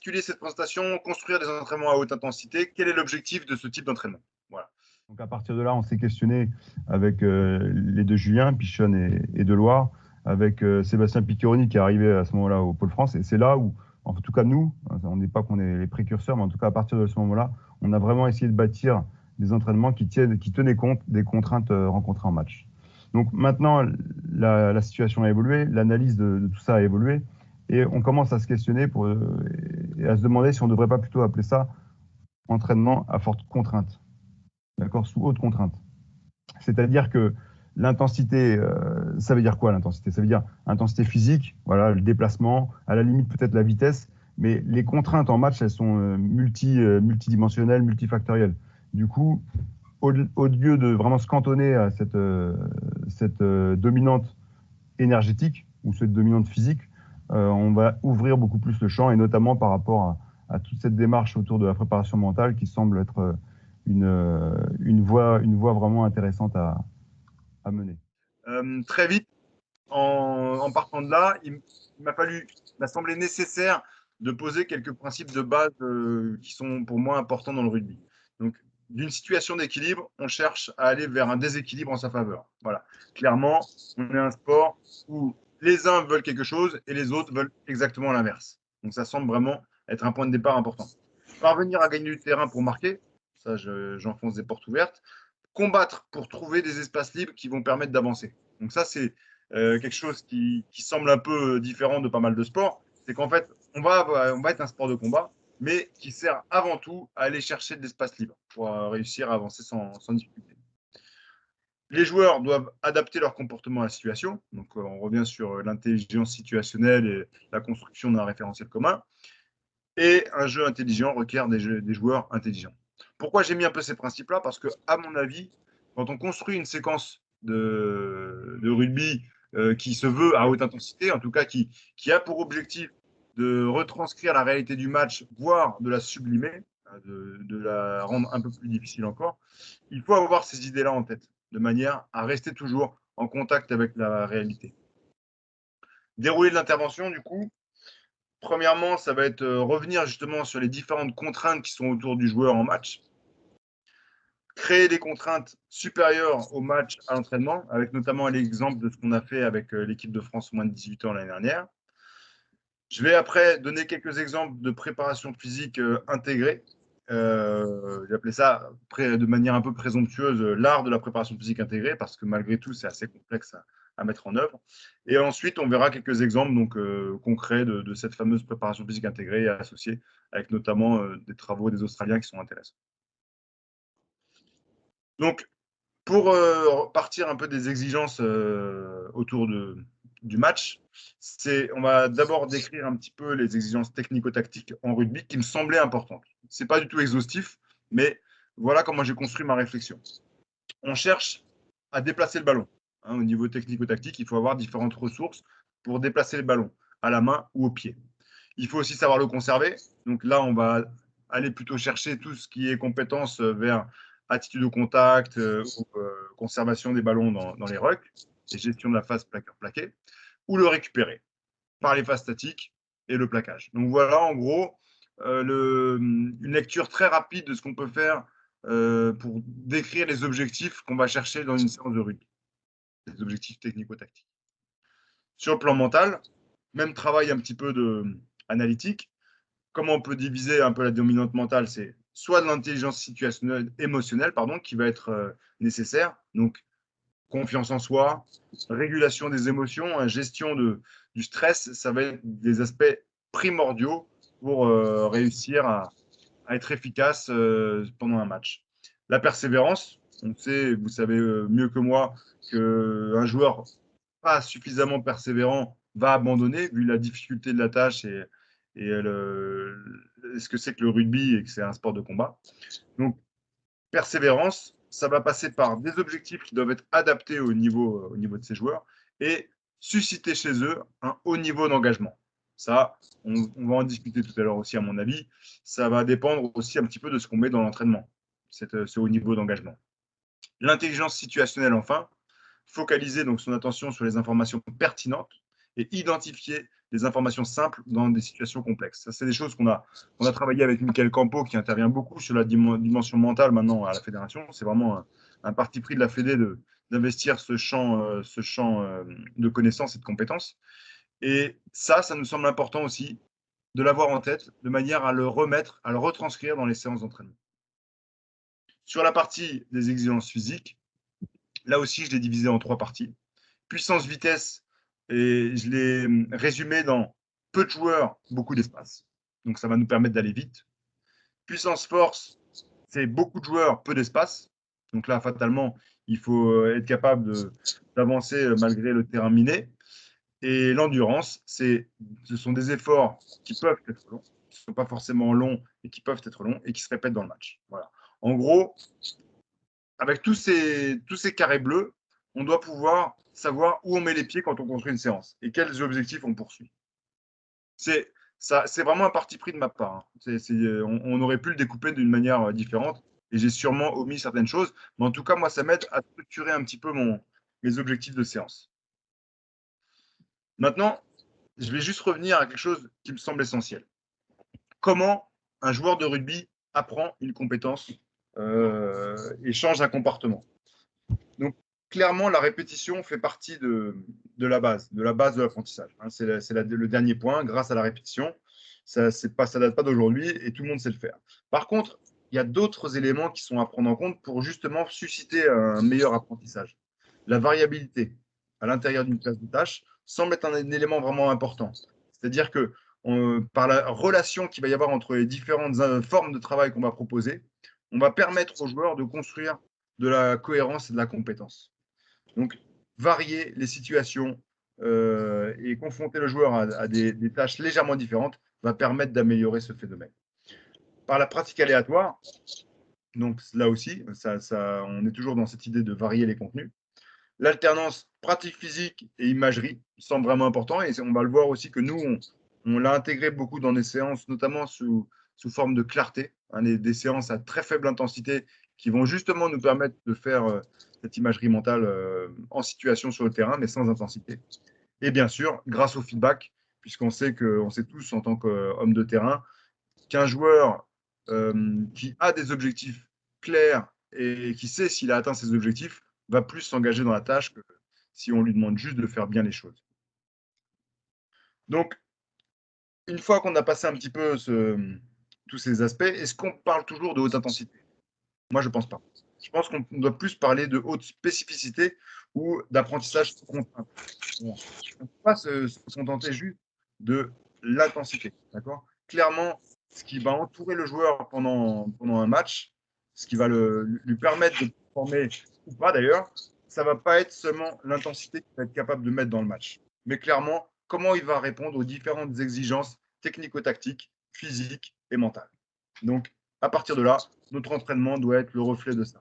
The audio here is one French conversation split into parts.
intitulé cette présentation « Construire des entraînements à haute intensité ». Quel est l'objectif de ce type d'entraînement? Voilà. Donc à partir de là, on s'est questionné avec les deux Julien, Pichon et Deloire, avec Sébastien Piccheroni qui est arrivé à ce moment-là au Pôle France. Et c'est là où, en tout cas nous, on n'est pas qu'on est les précurseurs, mais en tout cas à partir de ce moment-là, on a vraiment essayé de bâtir des entraînements qui tenaient compte des contraintes rencontrées en match. Donc maintenant, la situation a évolué, l'analyse de tout ça a évolué, et on commence à se questionner et à se demander si on ne devrait pas plutôt appeler ça entraînement à forte contrainte. D'accord, sous haute contrainte. C'est-à-dire que l'intensité, ça veut dire quoi l'intensité? Ça veut dire intensité physique, voilà, le déplacement, à la limite peut-être la vitesse, mais les contraintes en match, elles sont multidimensionnelles, multifactorielles. Du coup, au lieu de vraiment se cantonner à cette dominante énergétique ou cette dominante physique, on va ouvrir beaucoup plus le champ, et notamment par rapport à toute cette démarche autour de la préparation mentale qui semble être une voie vraiment intéressante à mener. Très vite, en partant de là, il m'a semblé nécessaire de poser quelques principes de base qui sont pour moi importants dans le rugby. Donc, d'une situation d'équilibre, on cherche à aller vers un déséquilibre en sa faveur. Voilà. Clairement, on est un sport où les uns veulent quelque chose et les autres veulent exactement l'inverse. Donc, ça semble vraiment être un point de départ important. Parvenir à gagner du terrain pour marquer, ça, j'enfonce des portes ouvertes. Combattre pour trouver des espaces libres qui vont permettre d'avancer. Donc ça, c'est quelque chose qui semble un peu différent de pas mal de sports. C'est qu'en fait, on va être un sport de combat, mais qui sert avant tout à aller chercher de l'espace libre pour réussir à avancer sans difficulté. Les joueurs doivent adapter leur comportement à la situation. Donc, on revient sur l'intelligence situationnelle et la construction d'un référentiel commun. Et un jeu intelligent requiert des joueurs intelligents. Pourquoi j'ai mis un peu ces principes-là? Parce que, à mon avis, quand on construit une séquence de rugby qui se veut à haute intensité, en tout cas qui a pour objectif de retranscrire la réalité du match, voire de la sublimer, de la rendre un peu plus difficile encore, il faut avoir ces idées-là en tête, de manière à rester toujours en contact avec la réalité. Dérouler de l'intervention, du coup, premièrement, ça va être revenir justement sur les différentes contraintes qui sont autour du joueur en match. Créer des contraintes supérieures au match, à l'entraînement, avec notamment l'exemple de ce qu'on a fait avec l'équipe de France moins de 18 ans l'année dernière. Je vais après donner quelques exemples de préparation physique intégrée. J'ai appelé ça de manière un peu présomptueuse l'art de la préparation physique intégrée, parce que malgré tout, c'est assez complexe à mettre en œuvre. Et ensuite, on verra quelques exemples donc, concrets de cette fameuse préparation physique intégrée associée avec notamment des travaux des Australiens qui sont intéressants. Donc, pour partir un peu des exigences autour du match, on va d'abord décrire un petit peu les exigences technico-tactiques en rugby qui me semblaient importantes. Ce n'est pas du tout exhaustif, mais voilà comment j'ai construit ma réflexion. On cherche à déplacer le ballon. Hein, au niveau technico-tactique, il faut avoir différentes ressources pour déplacer le ballon, à la main ou au pied. Il faut aussi savoir le conserver. Donc là, on va aller plutôt chercher tout ce qui est compétences vers attitude au contact ou conservation des ballons dans les rucks et gestion de la phase plaqueur-plaqué, ou le récupérer par les phases statiques et le plaquage. Donc voilà, en gros, une lecture très rapide de ce qu'on peut faire pour décrire les objectifs qu'on va chercher dans une séance de rugby, les objectifs technico-tactiques. Sur le plan mental, même travail un petit peu analytique. Comment on peut diviser un peu la dominante mentale? C'est soit de l'intelligence situationnelle, émotionnelle, qui va être nécessaire. Donc, confiance en soi, régulation des émotions, gestion du stress, ça va être des aspects primordiaux pour réussir à être efficace pendant un match. La persévérance, on sait, vous savez mieux que moi, qu'un joueur pas suffisamment persévérant va abandonner vu la difficulté de la tâche et ce que c'est que le rugby et que c'est un sport de combat. Donc, persévérance, ça va passer par des objectifs qui doivent être adaptés au niveau de ces joueurs et susciter chez eux un haut niveau d'engagement. Ça, on va en discuter tout à l'heure aussi, à mon avis. Ça va dépendre aussi un petit peu de ce qu'on met dans l'entraînement, ce haut niveau d'engagement. L'intelligence situationnelle, enfin, focaliser donc son attention sur les informations pertinentes et identifier des informations simples dans des situations complexes. Ça, c'est des choses qu'on a travaillé avec Michael Campo, qui intervient beaucoup sur la dimension mentale maintenant à la fédération. C'est vraiment un parti pris de la Fédé d'investir ce champ de connaissances et de compétences. Et ça nous semble important aussi de l'avoir en tête, de manière à le remettre, à le retranscrire dans les séances d'entraînement. Sur la partie des exigences physiques, là aussi, je l'ai divisé en 3 parties. Puissance, vitesse, et je l'ai résumé dans peu de joueurs, beaucoup d'espace. Donc, ça va nous permettre d'aller vite. Puissance, force, c'est beaucoup de joueurs, peu d'espace. Donc là, fatalement, il faut être capable d'avancer malgré le terrain miné. Et l'endurance, ce sont des efforts qui peuvent être longs, qui ne sont pas forcément longs et qui peuvent être longs et qui se répètent dans le match. Voilà. En gros, avec tous ces carrés bleus, on doit pouvoir savoir où on met les pieds quand on construit une séance et quels objectifs on poursuit. C'est vraiment un parti pris de ma part. Hein. On aurait pu le découper d'une manière différente et j'ai sûrement omis certaines choses. Mais en tout cas, moi, ça m'aide à structurer un petit peu mes objectifs de séance. Maintenant, je vais juste revenir à quelque chose qui me semble essentiel. Comment un joueur de rugby apprend une compétence et change un comportement. Donc, clairement, la répétition fait partie de la base de l'apprentissage. Hein. C'est le dernier point. Grâce à la répétition, ça ne date pas d'aujourd'hui et tout le monde sait le faire. Par contre, il y a d'autres éléments qui sont à prendre en compte pour justement susciter un meilleur apprentissage. La variabilité à l'intérieur d'une classe de tâches semble être un élément vraiment important. C'est-à-dire que par la relation qu'il va y avoir entre les différentes formes de travail qu'on va proposer, on va permettre aux joueurs de construire de la cohérence et de la compétence. Donc, varier les situations et confronter le joueur à des tâches légèrement différentes va permettre d'améliorer ce phénomène. Par la pratique aléatoire, donc là aussi, on est toujours dans cette idée de varier les contenus. L'alternance pratique physique et imagerie semble vraiment important et on va le voir aussi que nous, on l'a intégré beaucoup dans des séances, notamment sous forme de clarté, hein, des séances à très faible intensité qui vont justement nous permettre de faire cette imagerie mentale en situation sur le terrain, mais sans intensité. Et bien sûr, grâce au feedback, puisqu'on sait tous en tant qu'homme de terrain qu'un joueur qui a des objectifs clairs et qui sait s'il a atteint ses objectifs va plus s'engager dans la tâche que si on lui demande juste de faire bien les choses. Donc, une fois qu'on a passé un petit peu tous ces aspects, est-ce qu'on parle toujours de haute intensité? Moi, je ne pense pas. Je pense qu'on doit plus parler de haute spécificité ou d'apprentissage sous contrainte. On ne peut pas se contenter juste de l'intensité. D'accord? Clairement, ce qui va entourer le joueur pendant un match, ce qui va lui permettre de performer ou pas d'ailleurs, ça ne va pas être seulement l'intensité qu'il va être capable de mettre dans le match. Mais clairement, comment il va répondre aux différentes exigences technico-tactiques, physiques et mentales. Donc, à partir de là, notre entraînement doit être le reflet de ça.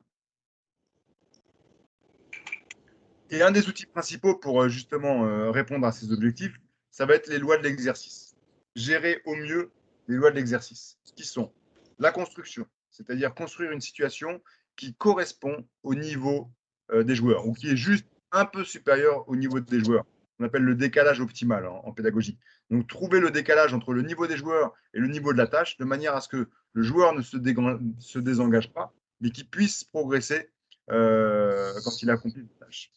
Et un des outils principaux pour justement répondre à ces objectifs, ça va être les lois de l'exercice. Gérer au mieux les lois de l'exercice, qui sont la construction, c'est-à-dire construire une situation qui correspond au niveau des joueurs, ou qui est juste un peu supérieur au niveau des joueurs. On appelle le décalage optimal en pédagogie. Donc, trouver le décalage entre le niveau des joueurs et le niveau de la tâche, de manière à ce que le joueur ne se désengage pas, mais qu'il puisse progresser quand il accomplit une tâche.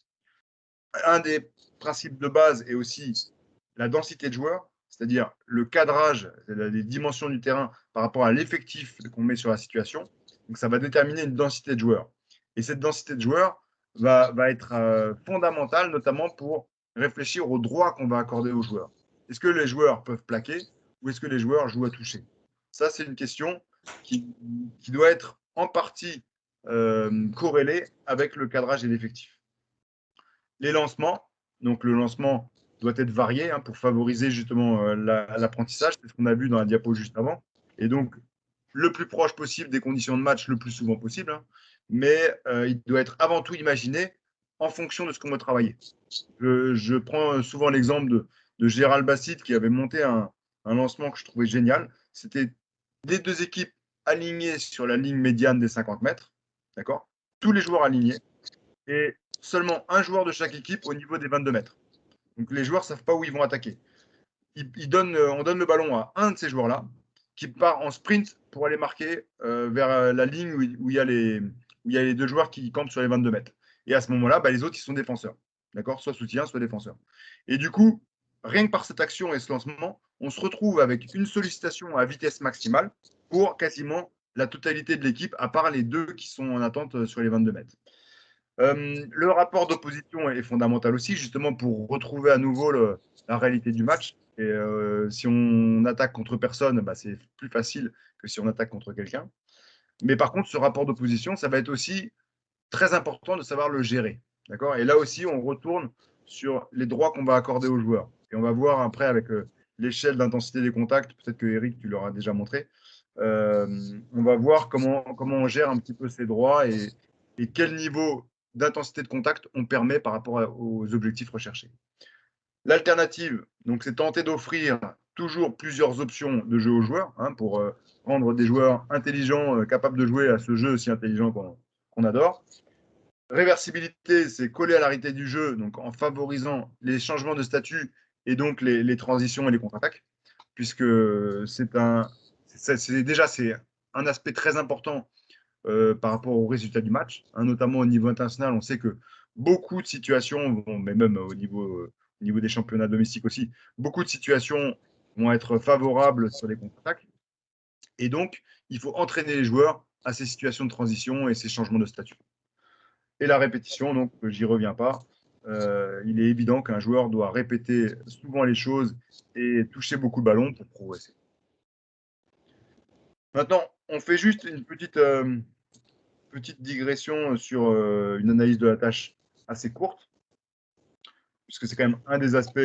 Un des principes de base est aussi la densité de joueurs, c'est-à-dire le cadrage, les dimensions du terrain par rapport à l'effectif qu'on met sur la situation. Donc, ça va déterminer une densité de joueurs. Et cette densité de joueurs va être fondamentale, notamment pour réfléchir aux droits qu'on va accorder aux joueurs. Est-ce que les joueurs peuvent plaquer ou est-ce que les joueurs jouent à toucher? Ça, c'est une question qui doit être en partie corrélée avec le cadrage et l'effectif. Les lancements, donc le lancement doit être varié pour favoriser justement l'apprentissage, c'est ce qu'on a vu dans la diapo juste avant. Et donc, le plus proche possible des conditions de match le plus souvent possible, mais il doit être avant tout imaginé en fonction de ce qu'on veut travailler. Je prends souvent l'exemple de Gérald Bassit qui avait monté un lancement que je trouvais génial. C'était les deux équipes alignées sur la ligne médiane des 50 mètres, d'accord? Tous les joueurs alignés et seulement un joueur de chaque équipe au niveau des 22 mètres. Donc les joueurs ne savent pas où ils vont attaquer. on donne le ballon à un de ces joueurs-là qui part en sprint pour aller marquer vers la ligne où il y a les deux joueurs qui campent sur les 22 mètres. Et à ce moment-là, les autres, ils sont défenseurs. D'accord? Soit soutien, soit défenseur. Et du coup, rien que par cette action et ce lancement, on se retrouve avec une sollicitation à vitesse maximale pour quasiment la totalité de l'équipe, à part les deux qui sont en attente sur les 22 mètres. Le rapport d'opposition est fondamental aussi, justement pour retrouver à nouveau la réalité du match. Et si on attaque contre personne, c'est plus facile que si on attaque contre quelqu'un. Mais par contre, ce rapport d'opposition, ça va être aussi très important de savoir le gérer. D'accord? Et là aussi, on retourne sur les droits qu'on va accorder aux joueurs. Et on va voir après avec l'échelle d'intensité des contacts, peut-être que Eric, tu l'auras déjà montré. On va voir comment on gère un petit peu ces droits et quel niveau d'intensité de contact on permet par rapport aux objectifs recherchés. L'alternative, donc, c'est tenter d'offrir toujours plusieurs options de jeu aux joueurs pour rendre des joueurs intelligents, capables de jouer à ce jeu si intelligent qu'on adore. Réversibilité, c'est coller à la réalité du jeu, donc en favorisant les changements de statut et donc les transitions et les contre-attaques, puisque c'est un aspect très important par rapport au résultat du match, notamment au niveau international. On sait que beaucoup de situations, mais même au niveau des championnats domestiques aussi, beaucoup de situations vont être favorables sur les contre-attaques. Et donc, il faut entraîner les joueurs à ces situations de transition et ces changements de statut. Et la répétition, donc, j'y reviens pas. Il est évident qu'un joueur doit répéter souvent les choses et toucher beaucoup de ballons pour progresser. Maintenant, on fait juste une petite digression sur une analyse de la tâche assez courte, puisque c'est quand même un des aspects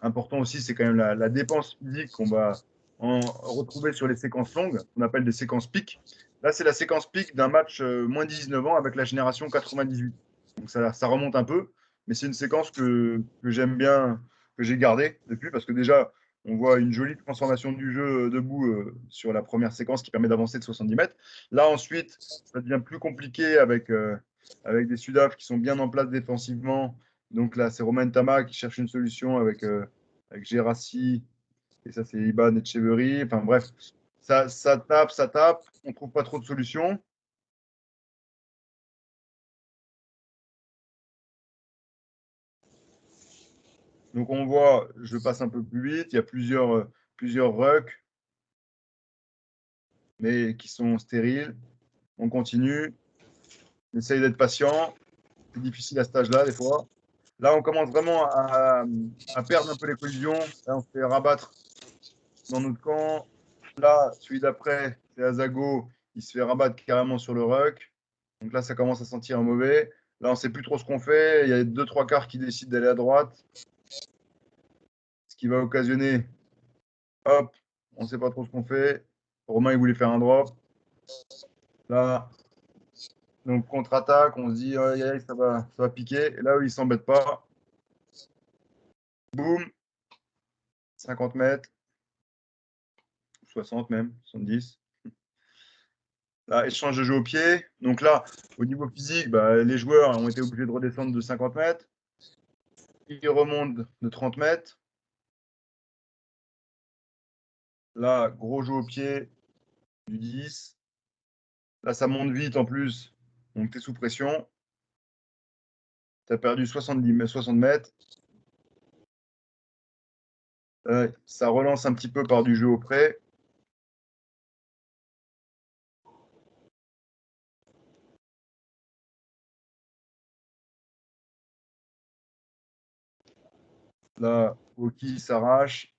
importants aussi, c'est quand même la dépense physique qu'on va retrouver sur les séquences longues, qu'on appelle des séquences piques. Là, c'est la séquence pique d'un match moins 19 ans avec la génération 98. Donc ça remonte un peu, mais c'est une séquence que j'aime bien, que j'ai gardée depuis, parce que déjà, on voit une jolie transformation du jeu debout sur la première séquence qui permet d'avancer de 70 mètres. Là, ensuite, ça devient plus compliqué avec des Sudaf qui sont bien en place défensivement. Donc là, c'est Romain Tama qui cherche une solution avec Gérassi, et ça, c'est Iban et Cheverry. Enfin bref, ça tape, on ne trouve pas trop de solutions. Donc on voit, je passe un peu plus vite, il y a plusieurs rucks, mais qui sont stériles. On continue, on essaye d'être patient. C'est difficile à cet âge-là, des fois. Là, on commence vraiment à perdre un peu les collisions. Là, on se fait rabattre dans notre camp. Là, celui d'après, c'est Azago. Il se fait rabattre carrément sur le ruck. Donc là, ça commence à sentir mauvais. Là, on ne sait plus trop ce qu'on fait. Il y a 2-3 quarts qui décident d'aller à droite. Ce qui va occasionner, hop, on ne sait pas trop ce qu'on fait. Romain, il voulait faire un drop. Là, donc contre-attaque, on se dit, ça va piquer. Et là, il ne s'embête pas. Boum, 50 mètres, 60 même, 70. Là, échange de jeu au pied. Donc là, au niveau physique, les joueurs ont été obligés de redescendre de 50 mètres. Ils remontent de 30 mètres. Là, gros jeu au pied du 10. Là, ça monte vite en plus. Donc, tu es sous pression. Tu as perdu 60 mètres. Ça relance un petit peu par du jeu au près. Là, Oki s'arrache.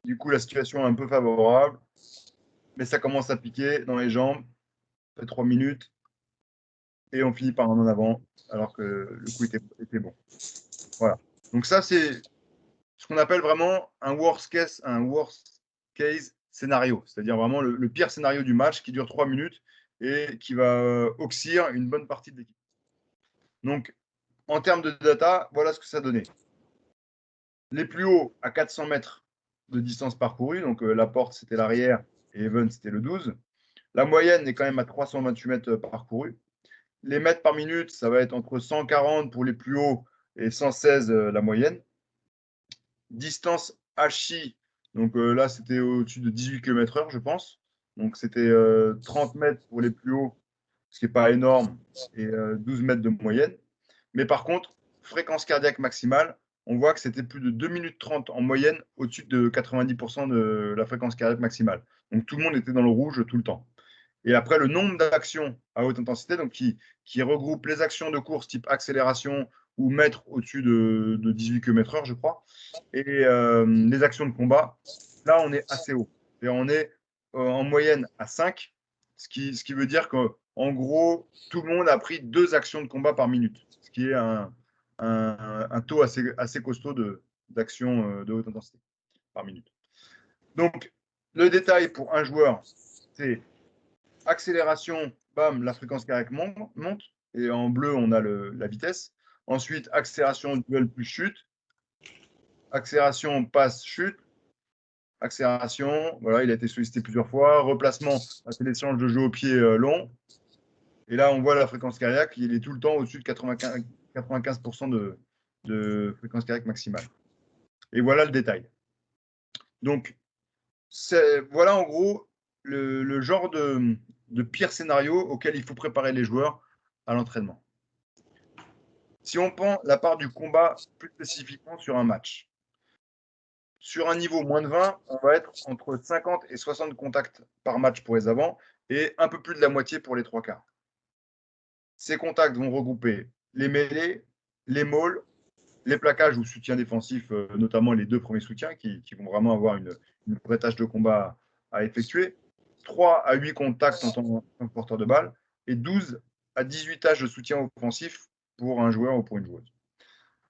Du coup, la situation est un peu favorable. Mais ça commence à piquer dans les jambes. Ça fait 3 minutes. Et on finit par un en avant, alors que le coup était bon. Voilà. Donc ça, c'est ce qu'on appelle vraiment un worst case scénario. C'est-à-dire vraiment le pire scénario du match qui dure 3 minutes et qui va oxyre une bonne partie de l'équipe. Donc, en termes de data, voilà ce que ça donnait. Les plus hauts à 400 mètres de distance parcourue, donc Laporte c'était l'arrière et Even c'était le 12. La moyenne est quand même à 328 mètres parcourus. Les mètres par minute, ça va être entre 140 pour les plus hauts et 116 la moyenne. distance HI, donc là, c'était au-dessus de 18 km/h, je pense. Donc, c'était 30 mètres pour les plus hauts, ce qui n'est pas énorme, et 12 mètres de moyenne. Mais par contre, fréquence cardiaque maximale, on voit que c'était plus de 2 minutes 30 en moyenne, au-dessus de 90% de la fréquence cardiaque maximale. Donc, tout le monde était dans le rouge tout le temps. Et après, le nombre d'actions à haute intensité, donc qui regroupe les actions de course type accélération ou mètre au-dessus de 18 km/h, je crois, et les actions de combat, là, on est assez haut. Et on est en moyenne à 5, ce qui veut dire qu'en gros, tout le monde a pris 2 actions de combat par minute, ce qui est un taux assez costaud d'actions de haute intensité par minute. Donc, le détail pour un joueur, c'est accélération, bam, la fréquence cardiaque monte, et en bleu, on a la vitesse. Ensuite, accélération, duel plus chute. Accélération, passe, chute. Accélération, voilà, il a été sollicité plusieurs fois. Replacement, c'est l'échange de jeu au pied long. Et là, on voit la fréquence cardiaque, il est tout le temps au-dessus de 95% de fréquence cardiaque maximale. Et voilà le détail. Donc, voilà en gros le genre de pire scénario auquel il faut préparer les joueurs à l'entraînement. Si on prend la part du combat plus spécifiquement sur un match, sur un niveau moins de 20, on va être entre 50 et 60 contacts par match pour les avants et un peu plus de la moitié pour les trois quarts. Ces contacts vont regrouper les mêlées, les mauls, les plaquages ou soutiens défensifs, notamment les 2 premiers soutiens qui vont vraiment avoir une vraie tâche de combat à effectuer, 3 à 8 contacts en tant que porteur de balle et 12 à 18 tâches de soutien offensif pour un joueur ou pour une joueuse.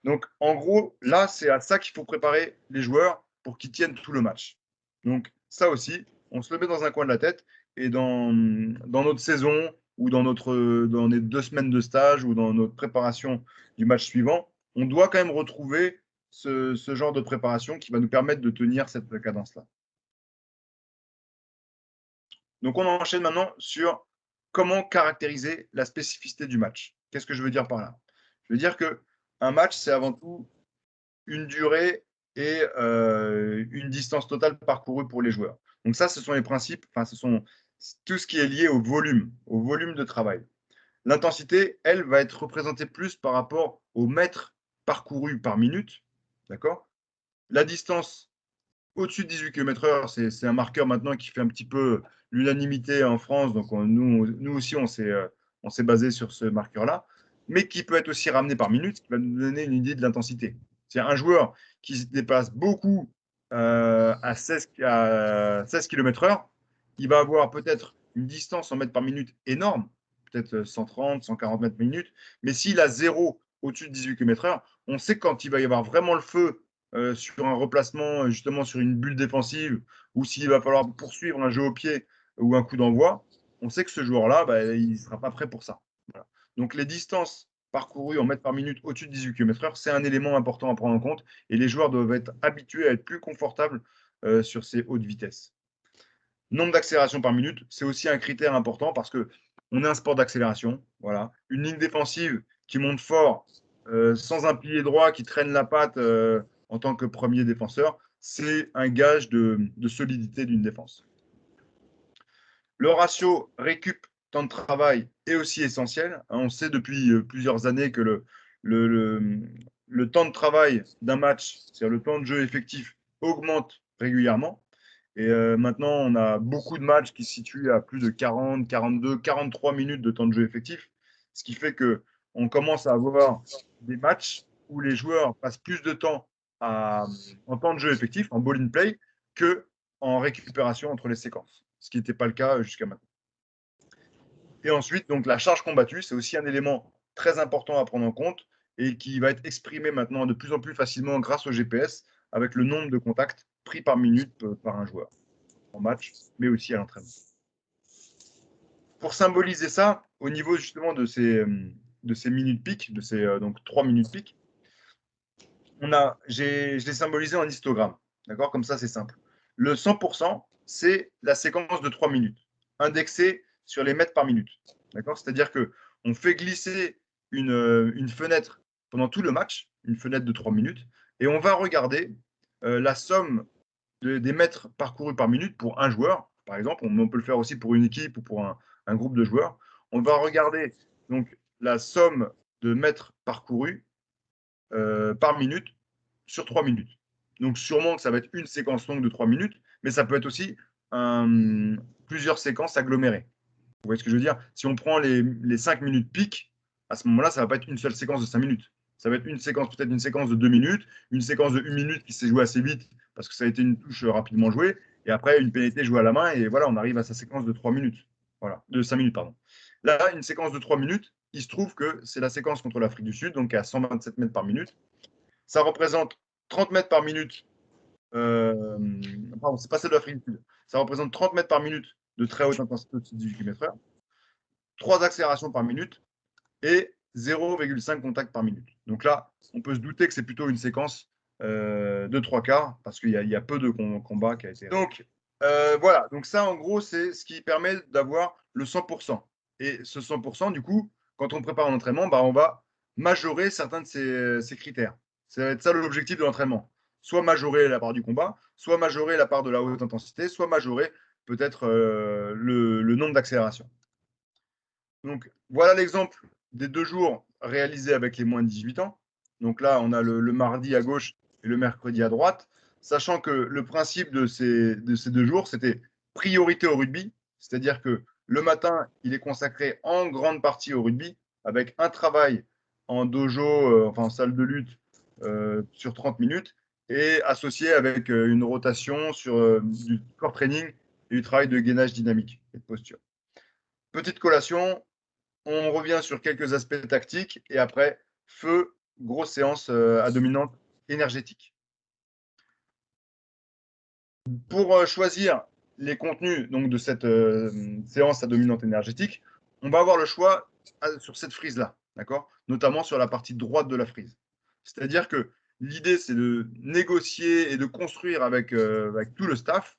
Donc, en gros, là, c'est à ça qu'il faut préparer les joueurs pour qu'ils tiennent tout le match. Donc, ça aussi, on se le met dans un coin de la tête et dans notre saison ou dans les 2 semaines de stage ou dans notre préparation du match suivant, on doit quand même retrouver ce genre de préparation qui va nous permettre de tenir cette cadence-là. Donc, on enchaîne maintenant sur comment caractériser la spécificité du match. Qu'est-ce que je veux dire par là? Je veux dire qu'un match, c'est avant tout une durée et une distance totale parcourue pour les joueurs. Donc ça, ce sont les principes, enfin, ce sont tout ce qui est lié au volume de travail. L'intensité, elle, va être représentée plus par rapport au mètre parcouru par minute, d'accord? La distance au-dessus de 18 km/h, c'est un marqueur maintenant qui fait un petit peu l'unanimité en France, donc nous aussi, on s'est basé sur ce marqueur-là, mais qui peut être aussi ramené par minute, qui va nous donner une idée de l'intensité. C'est un joueur qui se dépasse beaucoup à 16 km/h, il va avoir peut-être une distance en mètres par minute énorme, peut-être 130, 140 mètres par minute, mais s'il a 0 au-dessus de 18 km/h, on sait que quand il va y avoir vraiment le feu sur un replacement, justement sur une bulle défensive, ou s'il va falloir poursuivre un jeu au pied ou un coup d'envoi, on sait que ce joueur-là, il ne sera pas prêt pour ça. Voilà. Donc les distances parcourues en mètres par minute au-dessus de 18 km/h, c'est un élément important à prendre en compte et les joueurs doivent être habitués à être plus confortables sur ces hautes vitesses. Nombre d'accélérations par minute, c'est aussi un critère important parce qu'on est un sport d'accélération. Voilà. Une ligne défensive qui monte fort sans un pilier droit qui traîne la patte en tant que premier défenseur, c'est un gage de solidité d'une défense. Le ratio récup-temps de travail est aussi essentiel. On sait depuis plusieurs années que le temps de travail d'un match, c'est-à-dire le temps de jeu effectif, augmente régulièrement. Et maintenant, on a beaucoup de matchs qui se situent à plus de 40, 42, 43 minutes de temps de jeu effectif, ce qui fait qu'on commence à avoir des matchs où les joueurs passent plus de temps en temps de jeu effectif, en ball in play, qu'en récupération entre les séquences, ce qui n'était pas le cas jusqu'à maintenant. Et ensuite, donc, la charge combattue, c'est aussi un élément très important à prendre en compte et qui va être exprimé maintenant de plus en plus facilement grâce au GPS avec le nombre de contacts pris par minute par un joueur en match, mais aussi à l'entraînement. Pour symboliser ça, au niveau justement de ces minutes piques, de ces donc 3 minutes piques, je l'ai symbolisé en histogramme. D'accord? Comme ça, c'est simple. Le 100%, c'est la séquence de 3 minutes, indexée sur les mètres par minute. D'accord? C'est-à-dire qu'on fait glisser une fenêtre pendant tout le match, une fenêtre de 3 minutes, et on va regarder la somme des mètres parcourus par minute pour un joueur, par exemple. On peut le faire aussi pour une équipe ou pour un groupe de joueurs. On va regarder donc la somme de mètres parcourus par minute sur 3 minutes. Donc sûrement que ça va être une séquence longue de 3 minutes, mais ça peut être aussi plusieurs séquences agglomérées. Vous voyez ce que je veux dire? Si on prend les 5 minutes pic, à ce moment-là, ça ne va pas être une seule séquence de 5 minutes. Ça va être une séquence, peut-être une séquence de 2 minutes, une séquence de 1 minute qui s'est jouée assez vite parce que ça a été une touche rapidement jouée, et après une pénalité jouée à la main, et voilà, on arrive à sa séquence de 3 minutes. Voilà, de 5 minutes, pardon. Là, une séquence de 3 minutes, il se trouve que c'est la séquence contre l'Afrique du Sud, donc à 127 mètres par minute. Ça représente 30 mètres par minute. Pardon, c'est pas celle de l'Afrique du Sud. Ça représente 30 mètres par minute de très haute intensité au-dessus de 18 km/h, 3 accélérations par minute et 0,5 contacts par minute. Donc là, on peut se douter que c'est plutôt une séquence de 3/4 parce qu'il y a peu de combats qui a été. Donc voilà, donc ça en gros, c'est ce qui permet d'avoir le 100%. Et ce 100%, du coup, quand on prépare un entraînement, bah, on va majorer certains de ces critères. Ça va être ça l'objectif de l'entraînement. Soit majorer la part du combat, soit majorer la part de la haute intensité, soit majorer peut-être le nombre d'accélérations. Donc voilà l'exemple des 2 jours réalisés avec les moins de 18 ans. Donc là, on a le mardi à gauche et le mercredi à droite, sachant que le principe de ces 2 jours, c'était priorité au rugby, c'est-à-dire que le matin, il est consacré en grande partie au rugby, avec un travail en dojo, enfin en salle de lutte, sur 30 minutes, et associé avec une rotation sur du core training et du travail de gainage dynamique et de posture. Petite collation, on revient sur quelques aspects tactiques et après, feu, grosse séance à dominante énergétique. Pour choisir les contenus donc, de cette séance à dominante énergétique, on va avoir le choix sur cette frise-là, d'accord? Notamment sur la partie droite de la frise. C'est-à-dire que l'idée, c'est de négocier et de construire avec tout le staff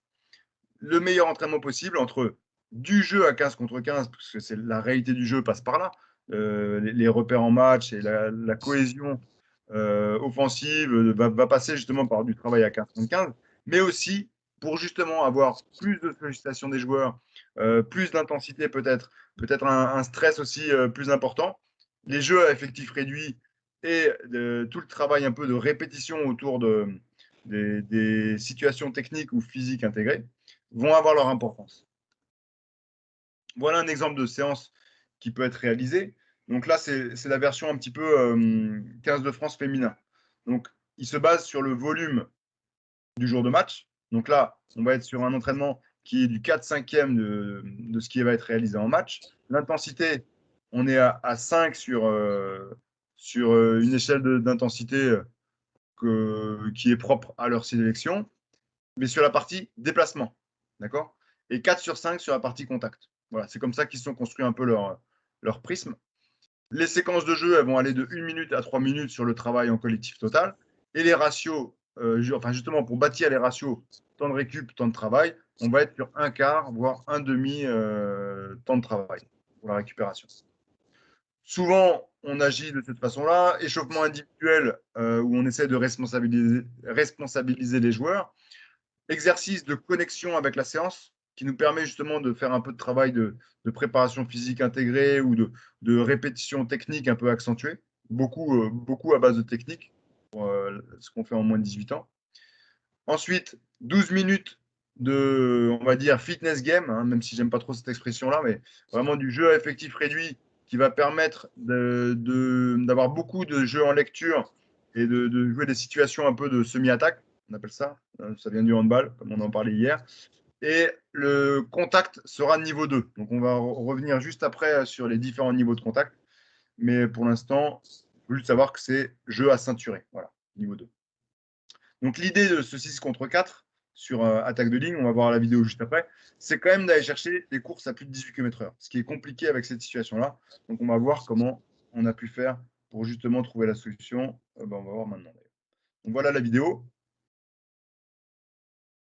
le meilleur entraînement possible entre du jeu à 15 contre 15, parce que c'est la réalité du jeu passe par là, les repères en match et la cohésion offensive va passer justement par du travail à 15 contre 15, mais aussi pour justement avoir plus de sollicitation des joueurs, plus d'intensité peut-être un stress aussi plus important, les jeux à effectif réduit et tout le travail un peu de répétition autour des situations techniques ou physiques intégrées vont avoir leur importance. Voilà un exemple de séance qui peut être réalisée. Donc là, c'est la version un petit peu 15 de France féminin. Donc, il se base sur le volume du jour de match. Donc là, on va être sur un entraînement qui est du 4/5e de ce qui va être réalisé en match. L'intensité, on est à 5 sur une échelle d'intensité qui est propre à leur sélection, mais sur la partie déplacement. D'accord? Et 4 sur 5 sur la partie contact. Voilà, c'est comme ça qu'ils sont construits un peu leur prisme. Les séquences de jeu, elles vont aller de 1 minute à 3 minutes sur le travail en collectif total. Et les ratios, enfin justement pour bâtir les ratios temps de récup, temps de travail, on va être sur un quart, voire un demi temps de travail pour la récupération. Souvent, on agit de cette façon-là. Échauffement individuel où on essaie de responsabiliser les joueurs. Exercice de connexion avec la séance qui nous permet justement de faire un peu de travail de préparation physique intégrée ou de répétition technique un peu accentuée, beaucoup à base de technique, pour ce qu'on fait en moins de 18 ans. Ensuite, 12 minutes on va dire, fitness game, hein, même si j'aime pas trop cette expression-là, mais vraiment du jeu à effectif réduit qui va permettre d'avoir beaucoup de jeux en lecture et de jouer des situations un peu de semi-attaque, on appelle ça. Ça vient du handball, comme on en parlait hier. Et le contact sera niveau 2. Donc on va revenir juste après sur les différents niveaux de contact. Mais pour l'instant, il faut juste savoir que c'est jeu à ceinturer. Voilà, niveau 2. Donc l'idée de ce 6 contre 4 sur attaque de ligne, on va voir la vidéo juste après, c'est quand même d'aller chercher des courses à plus de 18 km/h, ce qui est compliqué avec cette situation-là. Donc on va voir comment on a pu faire pour justement trouver la solution. On va voir maintenant. Donc voilà la vidéo.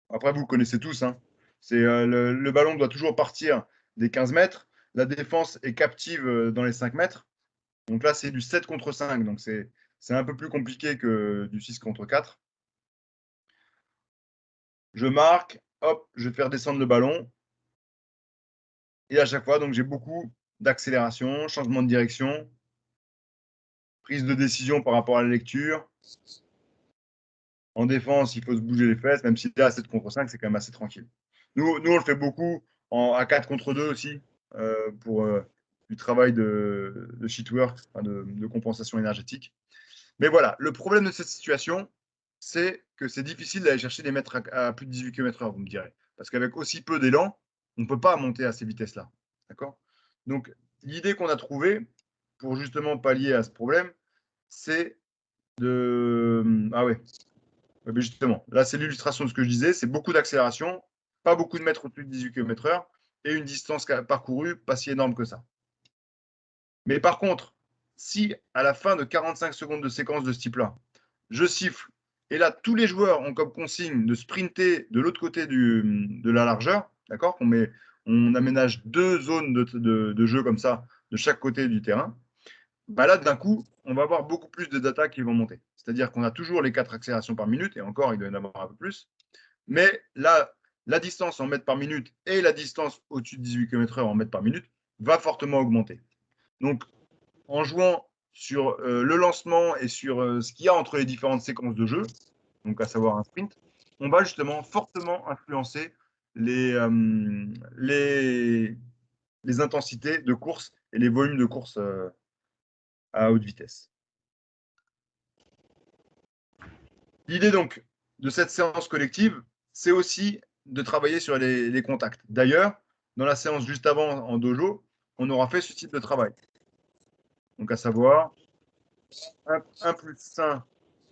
Après, vous le connaissez tous. Hein. Le ballon doit toujours partir des 15 mètres. La défense est captive dans les 5 mètres. Donc là, c'est du 7 contre 5. Donc c'est un peu plus compliqué que du 6 contre 4. je marque, hop, je vais faire descendre le ballon. Et à chaque fois, donc j'ai beaucoup d'accélération, changement de direction, prise de décision par rapport à la lecture. En défense, il faut se bouger les fesses, même si là, 7 contre 5, c'est quand même assez tranquille. Nous, on le fait beaucoup à 4 contre 2 aussi, pour du travail de sheet work, enfin de compensation énergétique. Mais voilà, le problème de cette situation, c'est que c'est difficile d'aller chercher des mètres à plus de 18 km/h, vous me direz. Parce qu'avec aussi peu d'élan, on ne peut pas monter à ces vitesses-là. D'accord? Donc, l'idée qu'on a trouvée pour justement pallier à ce problème, c'est de. Ah ouais, mais justement, là, c'est l'illustration de ce que je disais, c'est beaucoup d'accélération, pas beaucoup de mètres au-dessus de 18 km/h et une distance parcourue pas si énorme que ça. Mais par contre, si à la fin de 45 secondes de séquence de ce type-là, je siffle, et là, tous les joueurs ont comme consigne de sprinter de l'autre côté de la largeur, d'accord, on aménage 2 zones de jeu comme ça, de chaque côté du terrain, bah là, d'un coup, on va avoir beaucoup plus de data qui vont monter. C'est-à-dire qu'on a toujours les 4 accélérations par minute, et encore, il doit y en avoir un peu plus. Mais là, la distance en mètres par minute et la distance au-dessus de 18 km/h en mètres par minute va fortement augmenter. Donc, en jouant sur le lancement et sur ce qu'il y a entre les différentes séquences de jeu, donc à savoir un sprint, on va justement fortement influencer les intensités de course et les volumes de course à haute vitesse. L'idée donc de cette séance collective, c'est aussi de travailler sur les contacts. D'ailleurs, dans la séance juste avant en dojo, on aura fait ce type de travail. Donc à savoir 1 plus 1,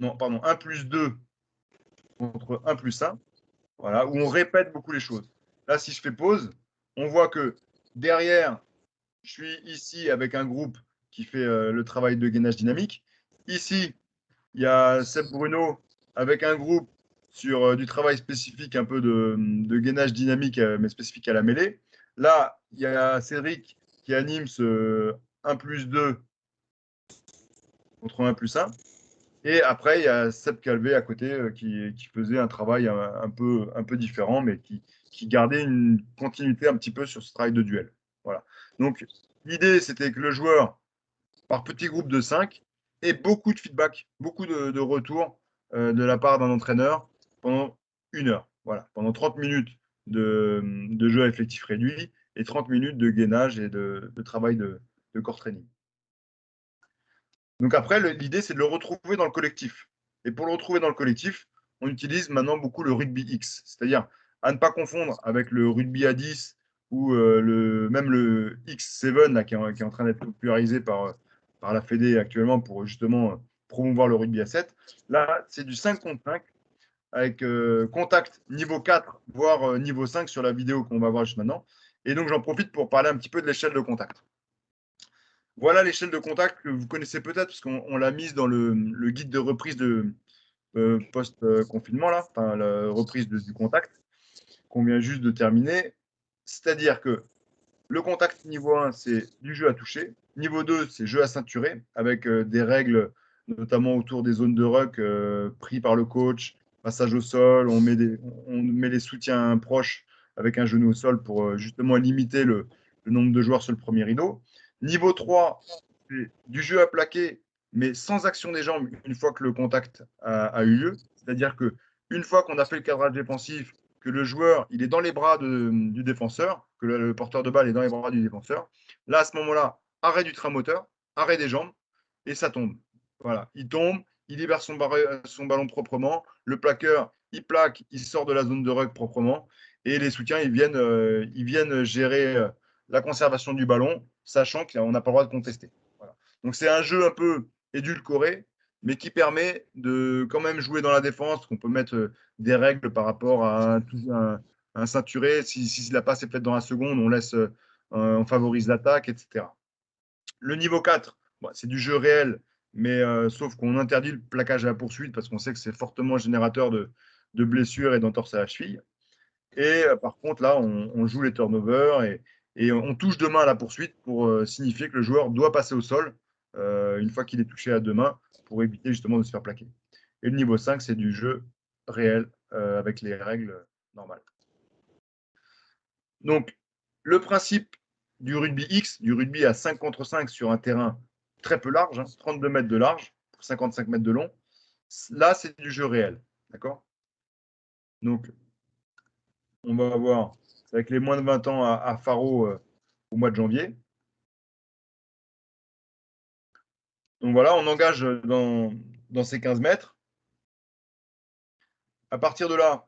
non, pardon, 1 plus 2 contre 1 plus 1, voilà, où on répète beaucoup les choses. Là, si je fais pause, on voit que derrière, je suis ici avec un groupe qui fait le travail de gainage dynamique. Ici, il y a Seb Bruno avec un groupe sur du travail spécifique, un peu de gainage dynamique, mais spécifique à la mêlée. Là, il y a Cédric qui anime ce 1 plus 2 contre 1 plus 1. Et après, il y a Seb Calvé à côté qui faisait un travail un peu différent, mais qui gardait une continuité un petit peu sur ce travail de duel. Voilà. Donc, l'idée, c'était que le joueur, par petits groupes de 5, ait beaucoup de feedback, beaucoup de retours de la part d'un entraîneur pendant 1 heure. Voilà. Pendant 30 minutes de jeu à effectif réduit et 30 minutes de gainage et de travail de core training. Donc après, l'idée, c'est de le retrouver dans le collectif. Et pour le retrouver dans le collectif, on utilise maintenant beaucoup le rugby X, c'est-à-dire à ne pas confondre avec le rugby à 10 ou même le X7 là, qui est en train d'être popularisé par la Fédé actuellement pour justement promouvoir le rugby à 7. Là, c'est du 5 contre 5 avec contact niveau 4, voire niveau 5 sur la vidéo qu'on va voir juste maintenant. Et donc, j'en profite pour parler un petit peu de l'échelle de contact. Voilà l'échelle de contact que vous connaissez peut-être, parce qu'on l'a mise dans le guide de reprise de post-confinement, là, enfin, la reprise du contact, qu'on vient juste de terminer. C'est-à-dire que le contact niveau 1, c'est du jeu à toucher. Niveau 2, c'est jeu à ceinturer, avec des règles, notamment autour des zones de ruck pris par le coach, passage au sol, on met les soutiens proches avec un genou au sol pour justement limiter le nombre de joueurs sur le premier rideau. Niveau 3, c'est du jeu à plaquer, mais sans action des jambes une fois que le contact a eu lieu. C'est-à-dire que une fois qu'on a fait le cadrage défensif, que le joueur il est dans les bras du défenseur, que le porteur de balle est dans les bras du défenseur, là, à ce moment-là, arrêt du train moteur, arrêt des jambes, et ça tombe. Voilà, il tombe, il libère son ballon proprement, le plaqueur, il plaque, il sort de la zone de ruck proprement, et les soutiens, ils viennent gérer la conservation du ballon, sachant qu'on n'a pas le droit de contester. Voilà. Donc c'est un jeu un peu édulcoré, mais qui permet de quand même jouer dans la défense, qu'on peut mettre des règles par rapport à un ceinturé. Si la passe est faite dans la seconde, on favorise l'attaque, etc. Le niveau 4, bon, c'est du jeu réel, mais sauf qu'on interdit le plaquage à la poursuite parce qu'on sait que c'est fortement générateur de blessures et d'entorses à la cheville. Et par contre, là, on joue les turnovers et on touche deux mains à la poursuite pour signifier que le joueur doit passer au sol une fois qu'il est touché à deux mains pour éviter justement de se faire plaquer. Et le niveau 5, c'est du jeu réel avec les règles normal. Donc, le principe du rugby X, du rugby à 5 contre 5 sur un terrain très peu large, 32 mètres de large, pour 55 mètres de long, là, c'est du jeu réel. D'accord? Donc, on va avoir, avec les moins de 20 ans à Faro au mois de janvier. Donc voilà, on engage dans ces 15 mètres. À partir de là,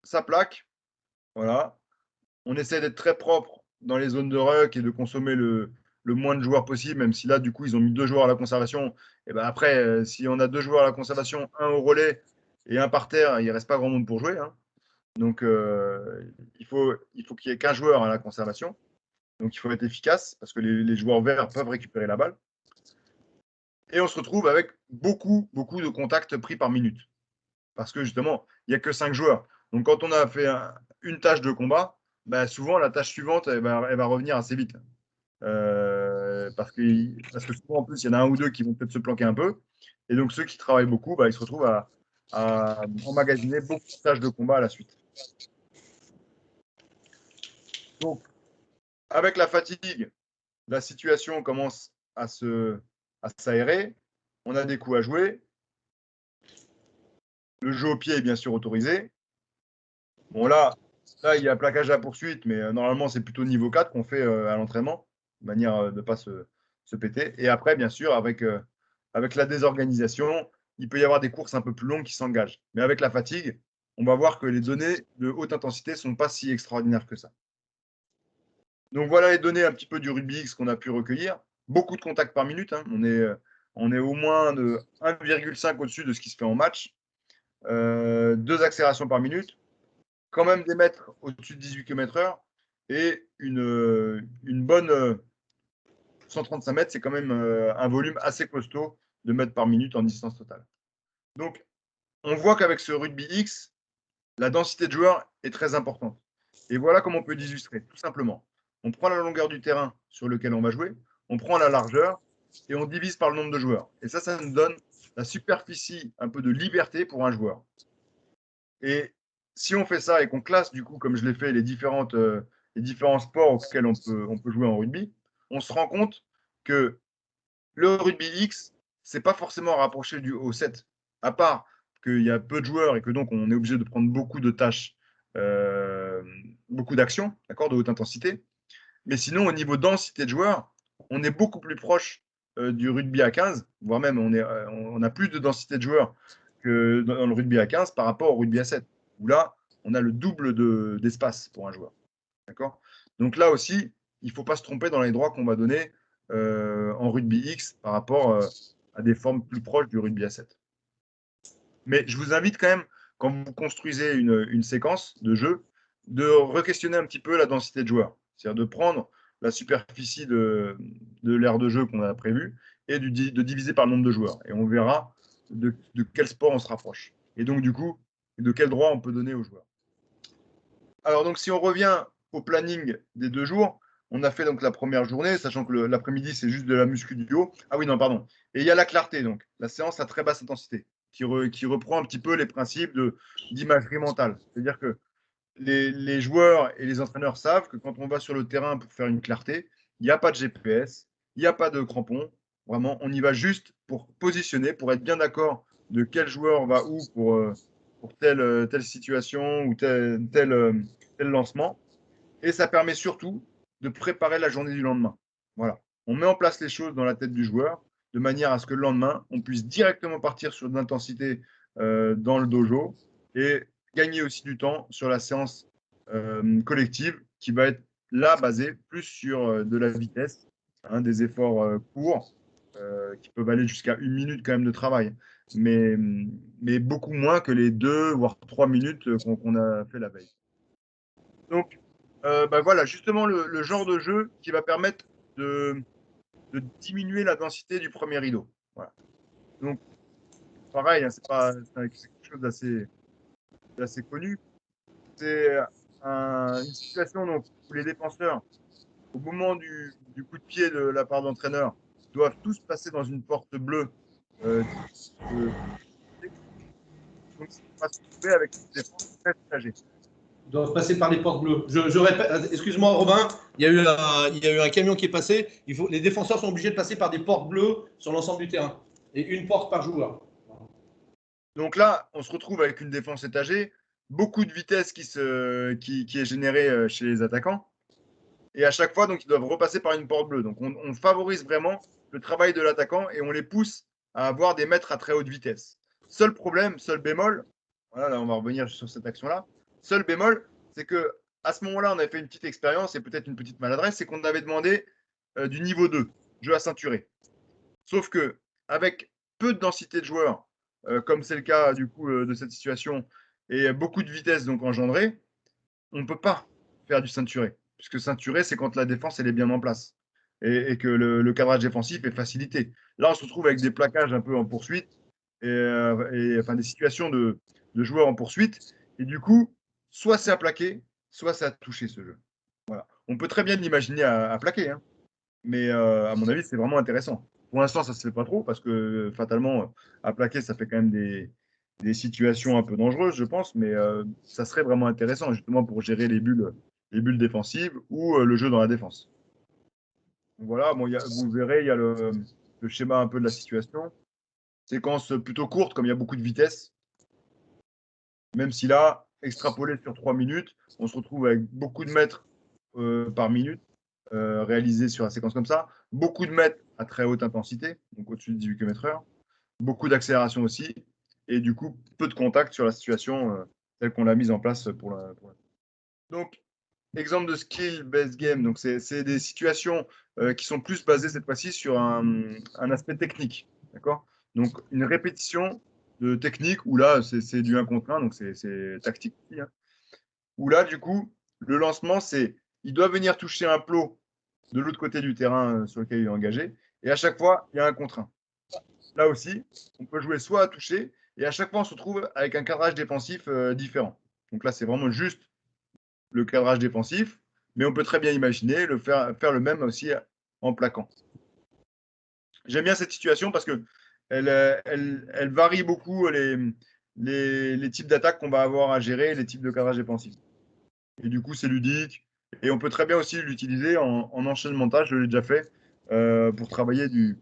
ça plaque. Voilà. On essaie d'être très propre dans les zones de ruck et de consommer le moins de joueurs possible, même si là, du coup, ils ont mis 2 joueurs à la conservation. Et ben après, si on a 2 joueurs à la conservation, un au relais et un par terre, il ne reste pas grand monde pour jouer. Hein. Donc, il faut qu'il y ait qu'un joueur à la conservation. Donc, il faut être efficace parce que les joueurs verts peuvent récupérer la balle. Et on se retrouve avec beaucoup de contacts pris par minute. Parce que justement, il n'y a que 5 joueurs. Donc, quand on a fait une tâche de combat, bah, souvent, la tâche suivante, elle va revenir assez vite. Parce que souvent, en plus, il y en a un ou deux qui vont peut-être se planquer un peu. Et donc, ceux qui travaillent beaucoup, bah, ils se retrouvent à emmagasiner beaucoup de tâches de combat à la suite. Donc, avec la fatigue, la situation commence à s'aérer. On a des coups à jouer. Le jeu au pied est bien sûr autorisé. Bon, là il y a plaquage à la poursuite, mais normalement, c'est plutôt niveau 4 qu'on fait à l'entraînement, de manière de ne pas se péter. Et après, bien sûr, avec la désorganisation, il peut y avoir des courses un peu plus longues qui s'engagent. Mais avec la fatigue, on va voir que les données de haute intensité ne sont pas si extraordinaires que ça. Donc voilà les données un petit peu du rugby X qu'on a pu recueillir. Beaucoup de contacts par minute. Hein. On est au moins de 1,5 au-dessus de ce qui se fait en match. 2 accélérations par minute. Quand même des mètres au-dessus de 18 km/h et une bonne 135 mètres, c'est quand même un volume assez costaud de mètres par minute en distance totale. Donc, on voit qu'avec ce rugby X, la densité de joueurs est très importante. Et voilà comment on peut l'illustrer, tout simplement. On prend la longueur du terrain sur lequel on va jouer, on prend la largeur et on divise par le nombre de joueurs. Et ça nous donne la superficie, un peu de liberté pour un joueur. Et si on fait ça et qu'on classe, du coup, comme je l'ai fait, les différents sports auxquels on peut jouer en rugby, on se rend compte que le rugby X, c'est pas forcément rapproché du haut 7, à part qu'il y a peu de joueurs et que donc on est obligé de prendre beaucoup de tâches, beaucoup d'actions, d'accord, de haute intensité. Mais sinon, au niveau densité de joueurs, on est beaucoup plus proche du rugby à 15, voire même on a plus de densité de joueurs que dans le rugby à 15 par rapport au rugby à 7, où là, on a le double d'espace pour un joueur. D'accord ? Donc là aussi, il ne faut pas se tromper dans les droits qu'on va donner en rugby X par rapport à des formes plus proches du rugby à 7. Mais je vous invite quand même, quand vous construisez une séquence de jeu, de re-questionner un petit peu la densité de joueurs. C'est-à-dire de prendre la superficie de l'aire de jeu qu'on a prévue et de diviser par le nombre de joueurs. Et on verra de quel sport on se rapproche. Et donc, du coup, de quel droit on peut donner aux joueurs. Alors, donc, si on revient au planning des 2 jours, on a fait donc la première journée, sachant que l'après-midi, c'est juste de la muscu du haut. Ah oui, non, pardon. Et il y a la clarté, donc, la séance à très basse intensité, qui reprend un petit peu les principes d'imagerie mentale. C'est-à-dire que les joueurs et les entraîneurs savent que quand on va sur le terrain pour faire une clarté, il n'y a pas de GPS, il n'y a pas de crampons. Vraiment, on y va juste pour positionner, pour être bien d'accord de quel joueur va où pour telle situation ou tel lancement. Et ça permet surtout de préparer la journée du lendemain. Voilà. On met en place les choses dans la tête du joueur de manière à ce que le lendemain, on puisse directement partir sur de l'intensité dans le dojo et gagner aussi du temps sur la séance collective qui va être là basée plus sur de la vitesse, hein, des efforts courts qui peuvent aller jusqu'à 1 minute quand même de travail, mais beaucoup moins que les 2 voire 3 minutes qu'on a fait la veille. Donc, bah voilà, justement le genre de jeu qui va permettre de diminuer la densité du premier rideau. Voilà. Donc, pareil, hein, c'est quelque chose d'assez connu. C'est une situation donc, où les défenseurs, au moment du coup de pied de la part de l'entraîneur, doivent tous passer dans une porte bleue. Donc, on va se retrouver avec une défense très étagée. Ils doivent passer par les portes bleues. Je répète, excuse-moi Robin, il y a eu un camion qui est passé. Les défenseurs sont obligés de passer par des portes bleues sur l'ensemble du terrain. Et une porte par joueur. Donc là, on se retrouve avec une défense étagée, beaucoup de vitesse qui est générée chez les attaquants. Et à chaque fois, donc, ils doivent repasser par une porte bleue. Donc, on favorise vraiment le travail de l'attaquant et on les pousse à avoir des mètres à très haute vitesse. Seul problème, seul bémol, voilà, là, on va revenir sur cette action-là. Seul bémol, c'est que à ce moment-là, on avait fait une petite expérience et peut-être une petite maladresse, c'est qu'on avait demandé du niveau 2, jeu à ceinturer. Sauf que avec peu de densité de joueurs, comme c'est le cas du coup de cette situation, et beaucoup de vitesse donc engendrée, on ne peut pas faire du ceinturé. Puisque ceinturé, c'est quand la défense elle est bien en place et que le cadrage défensif est facilité. Là, on se retrouve avec des plaquages un peu en poursuite et enfin des situations de joueurs en poursuite. Et du coup, soit c'est à plaquer, soit c'est à toucher ce jeu. Voilà. On peut très bien l'imaginer à plaquer, hein, mais à mon avis, c'est vraiment intéressant. Pour l'instant, ça ne se fait pas trop parce que fatalement, à plaquer, ça fait quand même des situations un peu dangereuses, je pense, mais ça serait vraiment intéressant justement pour gérer les bulles défensives ou le jeu dans la défense. Donc voilà, bon, vous verrez, il y a le schéma un peu de la situation. Séquence plutôt courte, comme il y a beaucoup de vitesse. Même si là, extrapolé sur 3 minutes, on se retrouve avec beaucoup de mètres par minute réalisés sur la séquence comme ça. Beaucoup de mètres à très haute intensité, donc au-dessus de 18 km/h. Beaucoup d'accélération aussi. Et du coup, peu de contact sur la situation telle qu'on l'a mise en place pour la. Donc, exemple de skill-based game. Donc, c'est des situations qui sont plus basées cette fois-ci sur un aspect technique. D'accord. Donc, une répétition de technique où là, c'est du 1 contre 1, donc c'est tactique aussi. Hein. Où là, du coup, le lancement, c'est il doit venir toucher un plot de l'autre côté du terrain sur lequel il est engagé. Et à chaque fois, il y a 1 contre 1. Là aussi, on peut jouer soit à toucher, et à chaque fois, on se retrouve avec un cadrage défensif différent. Donc là, c'est vraiment juste le cadrage défensif, mais on peut très bien imaginer faire le même aussi en plaquant. J'aime bien cette situation parce que elle varie beaucoup les types d'attaques qu'on va avoir à gérer, les types de cadrage défensif. Et du coup, c'est ludique. Et on peut très bien aussi l'utiliser en enchaînement. Je l'ai déjà fait pour travailler sur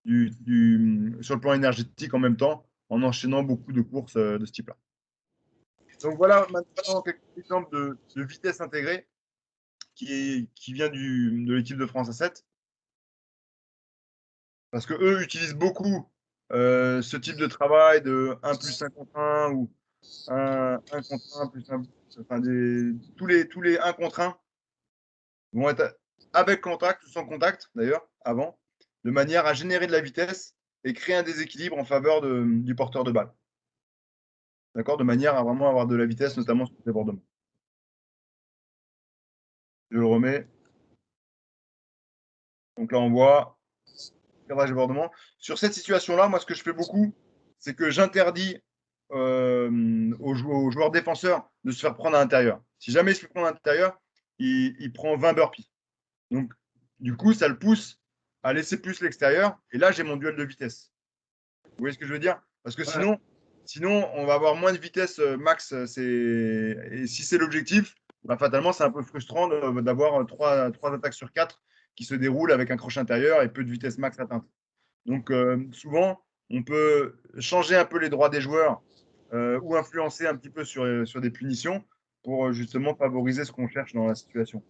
le plan énergétique en même temps, en enchaînant beaucoup de courses de ce type-là. Donc voilà maintenant quelques exemples de vitesse intégrée qui vient de l'équipe de France A7. Parce qu'eux utilisent beaucoup ce type de travail de 1 plus 1 contre 1 ou 1 contre 1 plus 1. Enfin, tous les 1 contre 1 vont être avec contact ou sans contact, d'ailleurs, avant, de manière à générer de la vitesse et créer un déséquilibre en faveur du porteur de balle. D'accord. De manière à vraiment avoir de la vitesse, notamment sur le débordement. Je le remets. Donc là, on voit cadrage débordement. Sur cette situation-là, moi, ce que je fais beaucoup, c'est que j'interdis aux joueurs défenseurs de se faire prendre à l'intérieur. Si jamais il se fait prendre à l'intérieur, il prend 20 burpees. Donc, du coup, ça le pousse à laisser plus l'extérieur. Et là, j'ai mon duel de vitesse. Vous voyez ce que je veux dire? Parce que sinon, on va avoir moins de vitesse max. Et si c'est l'objectif, bah, fatalement, c'est un peu frustrant d'avoir 3 attaques sur 4 qui se déroulent avec un crochet intérieur et peu de vitesse max atteinte. Donc, souvent, on peut changer un peu les droits des joueurs ou influencer un petit peu sur des punitions pour justement favoriser ce qu'on cherche dans la situation.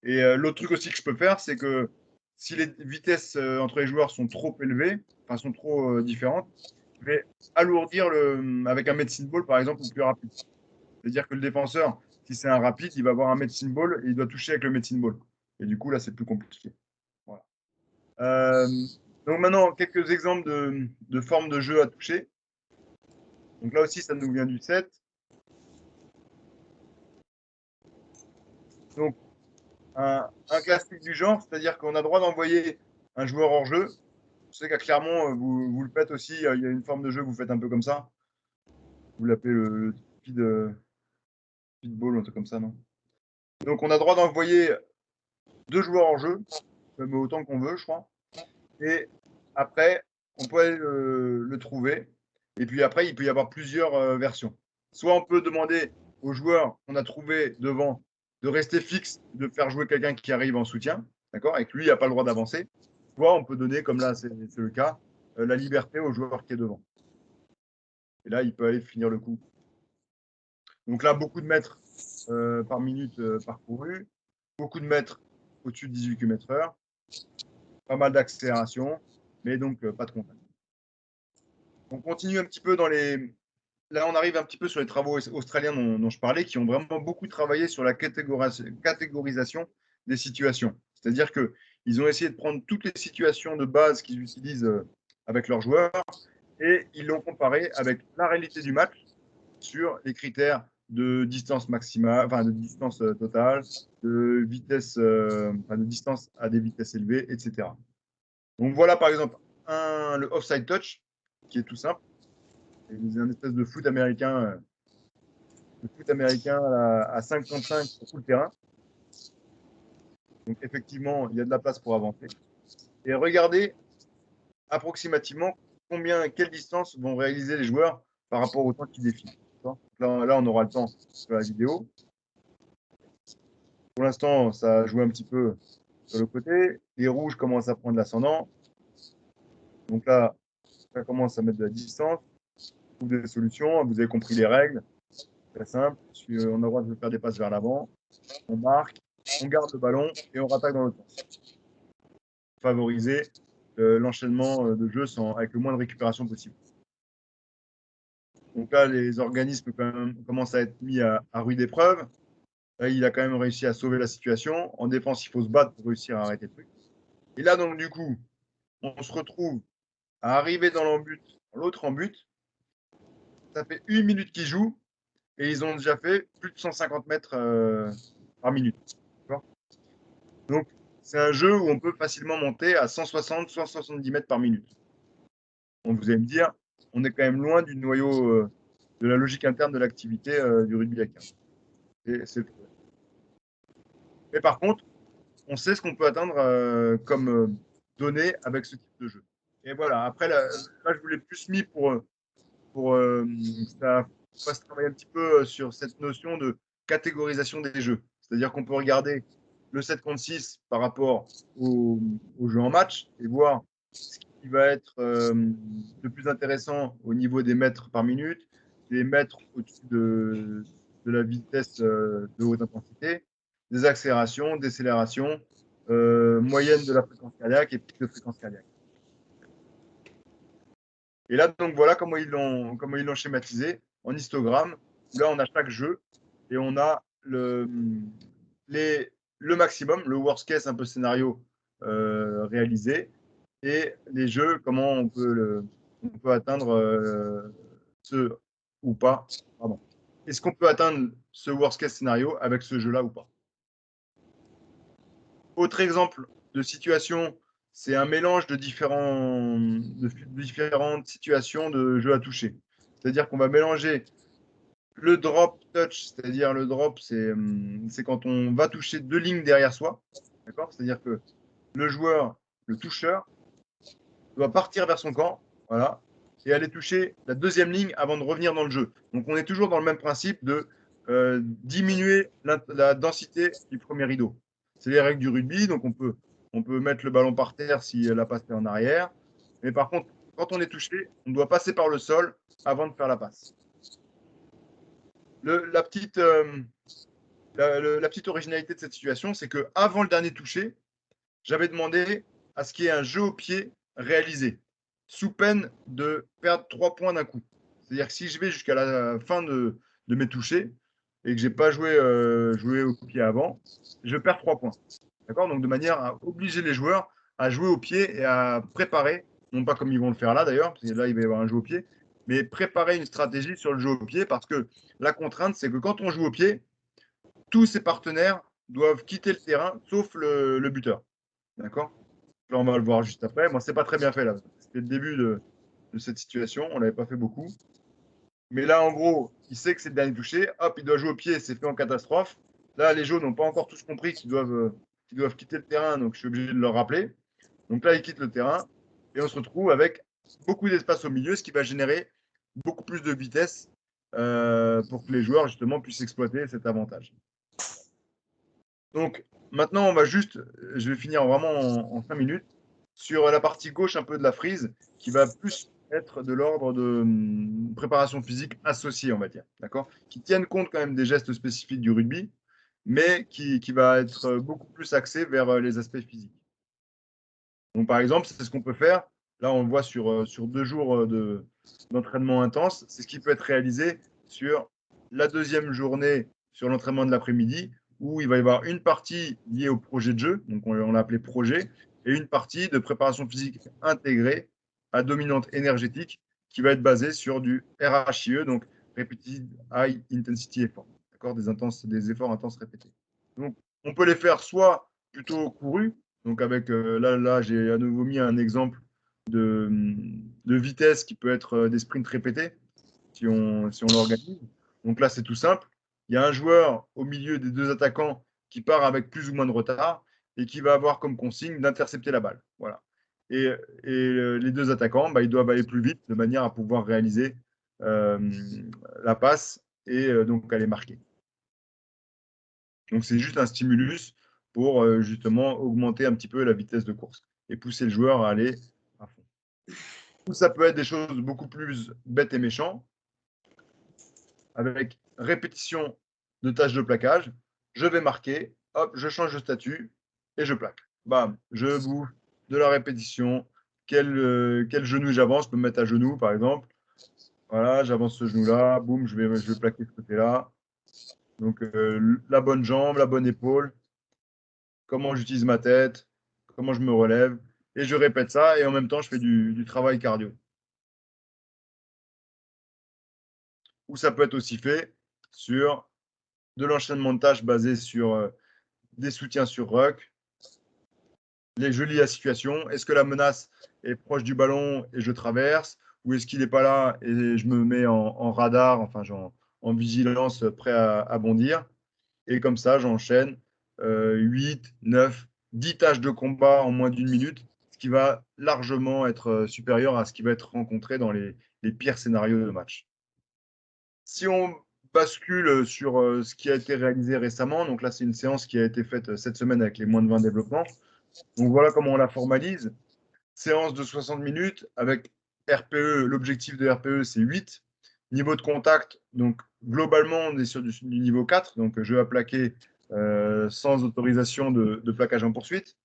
Et l'autre truc aussi que je peux faire, c'est que si les vitesses entre les joueurs sont trop élevées, enfin sont trop différentes, je vais alourdir avec un medicine ball, par exemple, ou plus rapide. C'est-à-dire que le défenseur, si c'est un rapide, il va avoir un medicine ball et il doit toucher avec le medicine ball. Et du coup, là, c'est plus compliqué. Voilà. Donc maintenant, quelques exemples de formes de jeu à toucher. Donc là aussi, ça nous vient du 7. Donc, un classique du genre, c'est-à-dire qu'on a le droit d'envoyer un joueur hors jeu. Je sais qu'à Clermont, vous le faites aussi, il y a une forme de jeu que vous faites un peu comme ça. Vous l'appelez le speedball ou un truc comme ça, non? Donc on a le droit d'envoyer 2 joueurs hors jeu, même autant qu'on veut, je crois. Et après, on peut aller le trouver Et puis après, il peut y avoir plusieurs versions. Soit on peut demander au joueur qu'on a trouvé devant de rester fixe, de faire jouer quelqu'un qui arrive en soutien, d'accord, et que lui n'a pas le droit d'avancer. Soit on peut donner, comme là c'est le cas, la liberté au joueur qui est devant. Et là, il peut aller finir le coup. Donc là, beaucoup de mètres par minute parcouru, beaucoup de mètres au-dessus de 18 km/h, pas mal d'accélération, mais donc pas de contact. On continue un petit peu dans les. Là, on arrive un petit peu sur les travaux australiens dont je parlais, qui ont vraiment beaucoup travaillé sur la catégorisation des situations. C'est-à-dire qu'ils ont essayé de prendre toutes les situations de base qu'ils utilisent avec leurs joueurs et ils l'ont comparé avec la réalité du match sur les critères de distance maximale, enfin de distance totale, de vitesse, de distance à des vitesses élevées, etc. Donc voilà par exemple le offside touch qui est tout simple. C'est un espèce de foot américain à 5 contre 5 sur tout le terrain. Donc effectivement, il y a de la place pour avancer. Et regardez approximativement quelle distance vont réaliser les joueurs par rapport au temps qui défile. Là, on aura le temps sur la vidéo. Pour l'instant, ça a joué un petit peu sur le côté. Les rouges commencent à prendre l'ascendant. Donc là, ça commence à mettre de la distance. On trouve des solutions. Vous avez compris les règles. Très simple. On a le droit de faire des passes vers l'avant. On marque, on garde le ballon et on rattaque dans l'autre sens. Favoriser l'enchaînement de jeu avec le moins de récupération possible. Donc là, les organismes commencent à être mis à rude épreuve. Là, il a quand même réussi à sauver la situation. En défense, il faut se battre pour réussir à arrêter le truc. Et là, donc, du coup, on se retrouve à arriver dans l'autre en but. Ça fait 1 minute qu'ils jouent et ils ont déjà fait plus de 150 mètres par minute. Donc, c'est un jeu où on peut facilement monter à 160, 170 mètres par minute. Donc, vous allez me dire, on est quand même loin du noyau de la logique interne de l'activité du rugby à 15. C'est le problème. Mais par contre, on sait ce qu'on peut atteindre comme données avec ce type de jeu. Et voilà, après, là je vous l'ai plus mis pour ça fasse travailler un petit peu sur cette notion de catégorisation des jeux. C'est-à-dire qu'on peut regarder le 7 contre 6 par rapport au jeu en match et voir ce qui va être le plus intéressant au niveau des mètres par minute, des mètres au-dessus de la vitesse de haute intensité, des accélérations, décélérations, moyenne de la fréquence cardiaque et pic de fréquence cardiaque. Et là, donc voilà comment ils l'ont schématisé en histogramme. Là, on a chaque jeu et on a le maximum, le worst case, un peu scénario réalisé, et les jeux, comment on peut atteindre ce ou pas. Pardon. Est-ce qu'on peut atteindre ce worst case scénario avec ce jeu-là ou pas? Autre exemple de situation, c'est un mélange de différentes situations de jeux à toucher. C'est-à-dire qu'on va mélanger le drop touch, c'est-à-dire le drop, c'est quand on va toucher 2 lignes derrière soi. D'accord? C'est-à-dire que le joueur, le toucheur, doit partir vers son camp, voilà, et aller toucher la 2e ligne avant de revenir dans le jeu. Donc on est toujours dans le même principe de diminuer la densité du premier rideau. C'est les règles du rugby, donc on peut mettre le ballon par terre si la passe est en arrière. Mais par contre, quand on est touché, on doit passer par le sol avant de faire la passe. La petite originalité de cette situation, c'est qu'avant le dernier touché, j'avais demandé à ce qu'il y ait un jeu au pied réalisé, sous peine de perdre 3 points d'un coup. C'est-à-dire que si je vais jusqu'à la fin de mes touchés et que je n'ai pas joué au pied avant, je perds 3 points. D'accord? Donc de manière à obliger les joueurs à jouer au pied et à préparer, non pas comme ils vont le faire là d'ailleurs, parce que là il va y avoir un jeu au pied, mais préparer une stratégie sur le jeu au pied, parce que la contrainte, c'est que quand on joue au pied, tous ses partenaires doivent quitter le terrain, sauf le buteur. D'accord? Là, on va le voir juste après. Moi, c'est pas très bien fait là. C'était le début de cette situation. On l'avait pas fait beaucoup. Mais là, en gros, il sait que c'est le dernier touché. Hop, il doit jouer au pied. C'est fait en catastrophe. Là, les jaunes n'ont pas encore tous compris qu'ils doivent quitter le terrain. Donc, je suis obligé de leur rappeler. Donc là, ils quittent le terrain. Et on se retrouve avec beaucoup d'espace au milieu, ce qui va générer beaucoup plus de vitesse pour que les joueurs justement puissent exploiter cet avantage. Donc maintenant, je vais finir vraiment en 5 minutes sur la partie gauche un peu de la frise qui va plus être de l'ordre de préparation physique associée, on va dire, d'accord, qui tiennent compte quand même des gestes spécifiques du rugby, mais qui va être beaucoup plus axé vers les aspects physiques. Donc par exemple, c'est ce qu'on peut faire. Là, on le voit sur 2 jours d'entraînement intense. C'est ce qui peut être réalisé sur la deuxième journée sur l'entraînement de l'après-midi, où il va y avoir une partie liée au projet de jeu, donc on l'a appelé projet, et une partie de préparation physique intégrée à dominante énergétique, qui va être basée sur du RHIE, donc Repeated High Intensity Effort, d'accord, des efforts intenses répétés. Donc, on peut les faire soit plutôt courus, donc avec, là j'ai à nouveau mis un exemple de vitesse qui peut être des sprints répétés, si on l'organise. Donc là, c'est tout simple. Il y a un joueur au milieu des 2 attaquants qui part avec plus ou moins de retard et qui va avoir comme consigne d'intercepter la balle. Voilà. Et les 2 attaquants, bah, ils doivent aller plus vite de manière à pouvoir réaliser la passe et donc aller marquer. Donc c'est juste un stimulus pour justement augmenter un petit peu la vitesse de course et pousser le joueur à aller à fond. Ou ça peut être des choses beaucoup plus bêtes et méchantes, avec répétition de tâches de plaquage. Je vais marquer, hop, je change de statut et je plaque. Bam, je bouffe de la répétition. Quel genou j'avance? Je peux me mettre à genoux, par exemple. Voilà, j'avance ce genou-là, boum, je vais plaquer ce côté-là. Donc, la bonne jambe, la bonne épaule, comment j'utilise ma tête, comment je me relève. Et je répète ça et en même temps, je fais du travail cardio. Ou ça peut être aussi fait sur de l'enchaînement de tâches basé sur des soutiens sur ruck. Je lis la situation. Est-ce que la menace est proche du ballon et je traverse? Ou est-ce qu'il n'est pas là et je me mets en radar, enfin en vigilance, prêt à bondir? Et comme ça, j'enchaîne 8, 9, 10 tâches de combat en moins d'une minute, ce qui va largement être supérieur à ce qui va être rencontré dans les pires scénarios de match. Si on bascule sur ce qui a été réalisé récemment, donc là, c'est une séance qui a été faite cette semaine avec les moins de 20 développements. Donc voilà comment on la formalise. Séance de 60 minutes avec RPE. L'objectif de RPE, c'est 8. Niveau de contact, donc globalement, on est sur du niveau 4. Donc je vais plaquer sans autorisation de plaquage en poursuite.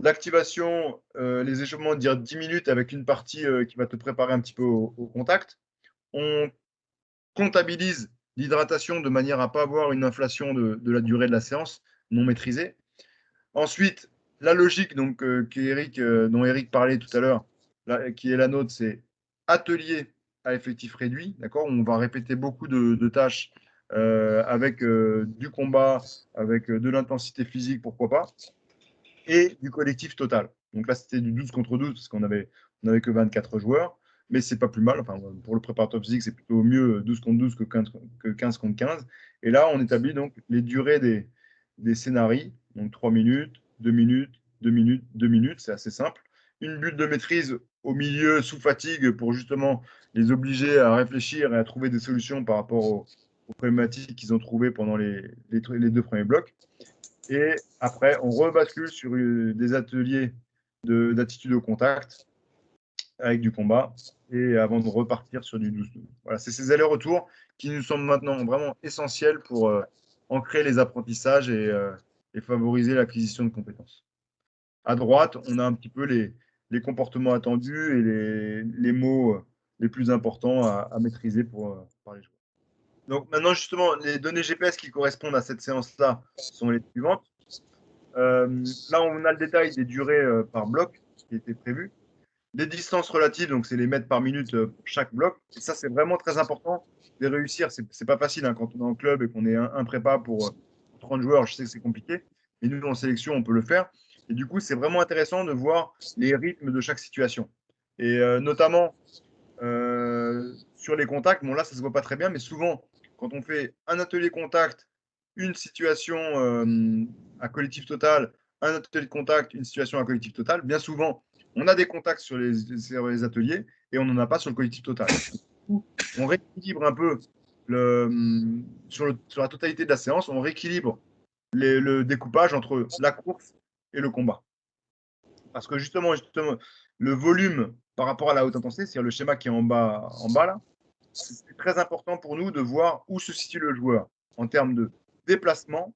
L'activation, les échauffements, dire 10 minutes avec une partie qui va te préparer un petit peu au contact. On comptabilise l'hydratation de manière à ne pas avoir une inflation de la durée de la séance non maîtrisée. Ensuite, la logique donc, dont Eric parlait tout à l'heure, qui est la nôtre, c'est atelier à effectif réduit. D'accord, on va répéter beaucoup de tâches avec du combat, avec de l'intensité physique, pourquoi pas, et du collectif total. Donc là, c'était du 12 contre 12 parce qu'on n'avait que 24 joueurs, mais c'est pas plus mal. Enfin, pour le préparateur physique, c'est plutôt mieux 12 contre 12 que 15 contre 15. Et là, on établit donc les durées des scénarios. Donc 3 minutes, 2 minutes, 2 minutes, 2 minutes, c'est assez simple. Une bulle de maîtrise au milieu sous fatigue pour justement les obliger à réfléchir et à trouver des solutions par rapport aux problématiques qu'ils ont trouvées pendant les 2 premiers blocs. Et après, on rebascule sur des ateliers d'attitude au contact avec du combat et avant de repartir sur du 12-12. Voilà, c'est ces allers-retours qui nous semblent maintenant vraiment essentiels pour ancrer les apprentissages et favoriser l'acquisition de compétences. À droite, on a un petit peu les comportements attendus et les mots les plus importants à maîtriser par les joueurs. Donc maintenant, justement, les données GPS qui correspondent à cette séance-là sont les suivantes. Là, on a le détail des durées par bloc qui étaient prévues. Les distances relatives, donc c'est les mètres par minute pour chaque bloc. Et ça, c'est vraiment très important de réussir. C'est pas facile hein, quand on est en club et qu'on est un prépa pour 30 joueurs. Je sais que c'est compliqué. Mais nous, en sélection, on peut le faire. Et du coup, c'est vraiment intéressant de voir les rythmes de chaque situation. Et notamment sur les contacts, bon là, ça ne se voit pas très bien, mais souvent, quand on fait un atelier contact, une situation à collectif total, un atelier de contact, une situation à collectif total, bien souvent, on a des contacts sur les ateliers et on n'en a pas sur le collectif total. coup, on rééquilibre un peu sur la totalité de la séance, on rééquilibre le découpage entre la course et le combat. Parce que justement, le volume par rapport à la haute intensité, c'est-à-dire le schéma qui est en bas là, c'est très important pour nous de voir où se situe le joueur en termes de déplacement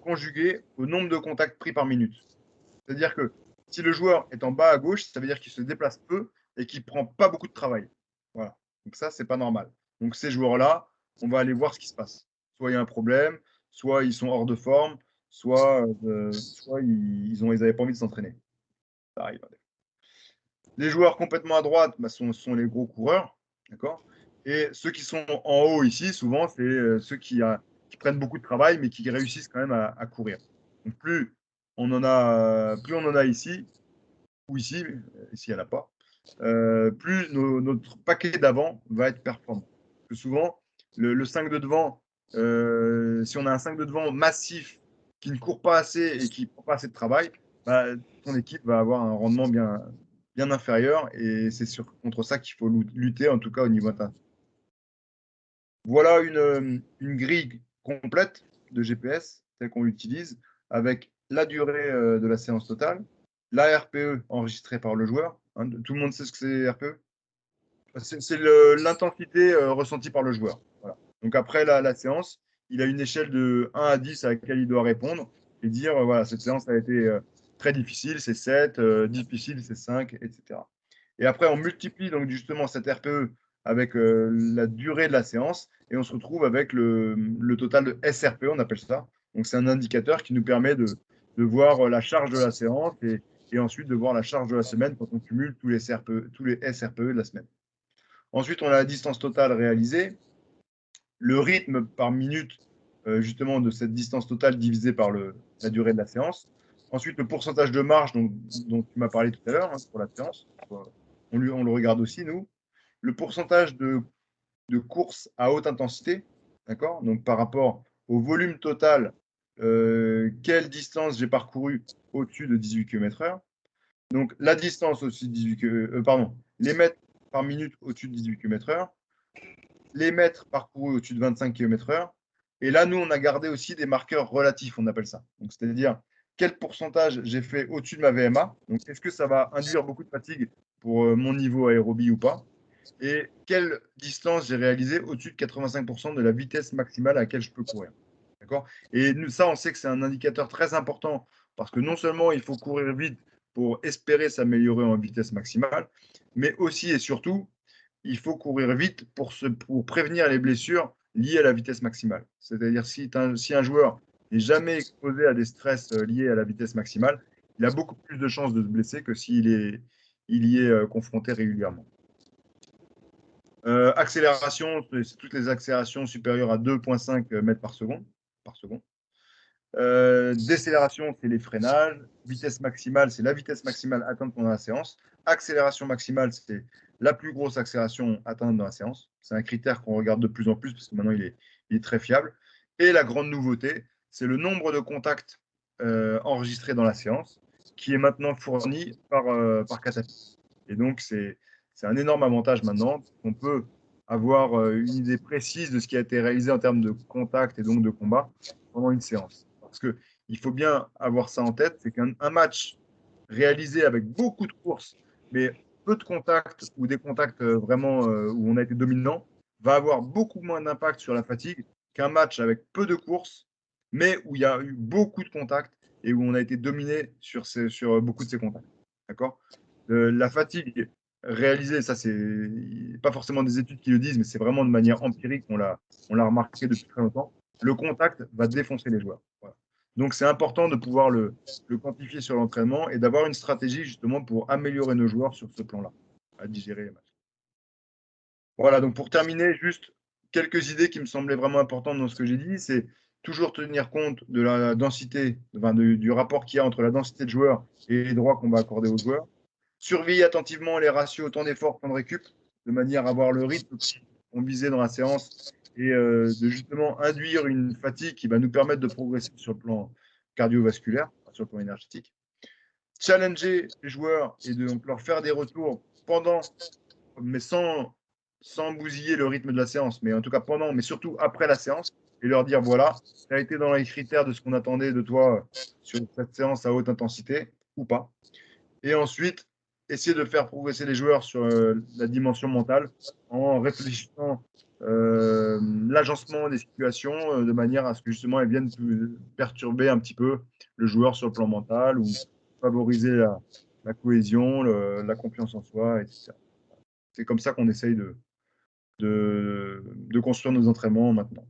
conjugué au nombre de contacts pris par minute. C'est-à-dire que si le joueur est en bas à gauche, ça veut dire qu'il se déplace peu et qu'il ne prend pas beaucoup de travail. Voilà. Donc ça, c'est pas normal. Donc ces joueurs-là, on va aller voir ce qui se passe. Soit il y a un problème, soit ils sont hors de forme, soit ils n'avaient pas envie de s'entraîner. Ça arrive. Les joueurs complètement à droite sont les gros coureurs. D'accord. Et ceux qui sont en haut ici, souvent, c'est ceux qui prennent beaucoup de travail, mais qui réussissent quand même à courir. Donc plus on en a ici, ou ici il n'y en a pas, plus notre paquet d'avant va être performant. Parce que souvent, le 5 de devant, si on a un 5 de devant massif qui ne court pas assez et qui ne prend pas assez de travail, bah, ton équipe va avoir un rendement bien inférieur et c'est contre ça qu'il faut lutter, en tout cas au niveau interne. Voilà une grille complète de GPS telle qu'on l'utilise avec la durée de la séance totale, la RPE enregistrée par le joueur. Hein, tout le monde sait ce que c'est RPE. C'est l'intensité ressentie par le joueur. Voilà. Donc après la séance, il a une échelle de 1 à 10 à laquelle il doit répondre et dire voilà, cette séance a été très difficile, c'est 7, difficile, c'est 5, etc. Et après, on multiplie donc justement cette RPE avec la durée de la séance et on se retrouve avec le total de SRPE, on appelle ça. Donc c'est un indicateur qui nous permet de voir la charge de la séance et ensuite de voir la charge de la semaine quand on cumule tous les SRPE de la semaine. Ensuite, on a la distance totale réalisée, le rythme par minute justement de cette distance totale divisée par la durée de la séance. Ensuite, le pourcentage de marge dont tu m'as parlé tout à l'heure pour la séance. On le regarde aussi, nous. Le pourcentage de courses à haute intensité, d'accord? Donc par rapport au volume total, quelle distance j'ai parcouru au-dessus de 18 km/h. Donc la distance au-dessus de 18 km, les mètres par minute au-dessus de 18 km/h, les mètres parcourus au-dessus de 25 km/h. Et là, nous, on a gardé aussi des marqueurs relatifs, on appelle ça. Donc, c'est-à-dire quel pourcentage j'ai fait au-dessus de ma VMA. Donc, est-ce que ça va induire beaucoup de fatigue pour mon niveau aérobie ou pas? Et quelle distance j'ai réalisé au-dessus de 85% de la vitesse maximale à laquelle je peux courir. D'accord? Et ça, on sait que c'est un indicateur très important parce que non seulement il faut courir vite pour espérer s'améliorer en vitesse maximale, mais aussi et surtout, il faut courir vite pour prévenir les blessures liées à la vitesse maximale. C'est-à-dire si un joueur n'est jamais exposé à des stress liés à la vitesse maximale, il a beaucoup plus de chances de se blesser que s'il y est confronté régulièrement. Accélération, c'est toutes les accélérations supérieures à 2,5 mètres par seconde. Décélération, c'est les freinages. Vitesse maximale, c'est la vitesse maximale atteinte pendant la séance. Accélération maximale, c'est la plus grosse accélération atteinte dans la séance. C'est un critère qu'on regarde de plus en plus parce que maintenant, il est très fiable. Et la grande nouveauté, c'est le nombre de contacts enregistrés dans la séance qui est maintenant fourni par Catapi. Et donc, c'est un énorme avantage maintenant. On peut avoir une idée précise de ce qui a été réalisé en termes de contact et donc de combat pendant une séance. Parce qu'il faut bien avoir ça en tête, c'est qu'un match réalisé avec beaucoup de courses, mais peu de contacts ou des contacts vraiment où on a été dominant, va avoir beaucoup moins d'impact sur la fatigue qu'un match avec peu de courses, mais où il y a eu beaucoup de contacts et où on a été dominé sur beaucoup de ces contacts. D'accord? La fatigue réalisée, ça c'est pas forcément des études qui le disent, mais c'est vraiment de manière empirique, on l'a remarqué depuis très longtemps. Le contact va défoncer les joueurs. Voilà. Donc c'est important de pouvoir le quantifier sur l'entraînement et d'avoir une stratégie justement pour améliorer nos joueurs sur ce plan-là, à digérer les matchs. Voilà, donc pour terminer, juste quelques idées qui me semblaient vraiment importantes dans ce que j'ai dit, c'est toujours tenir compte de la densité, du rapport qu'il y a entre la densité de joueurs et les droits qu'on va accorder aux joueurs. Surveiller attentivement les ratios temps d'effort, temps de récup, de manière à avoir le rythme qu'on visait dans la séance et de justement induire une fatigue qui va nous permettre de progresser sur le plan cardiovasculaire, sur le plan énergétique. Challenger les joueurs et de donc leur faire des retours pendant, mais sans sans bousiller le rythme de la séance, mais en tout cas pendant, mais surtout après la séance, et leur dire voilà, tu as été dans les critères de ce qu'on attendait de toi sur cette séance à haute intensité ou pas. Et ensuite, essayer de faire progresser les joueurs sur la dimension mentale en réfléchissant l'agencement des situations de manière à ce que justement elles viennent perturber un petit peu le joueur sur le plan mental ou favoriser la cohésion, la confiance en soi, etc. C'est comme ça qu'on essaye de construire nos entraînements maintenant.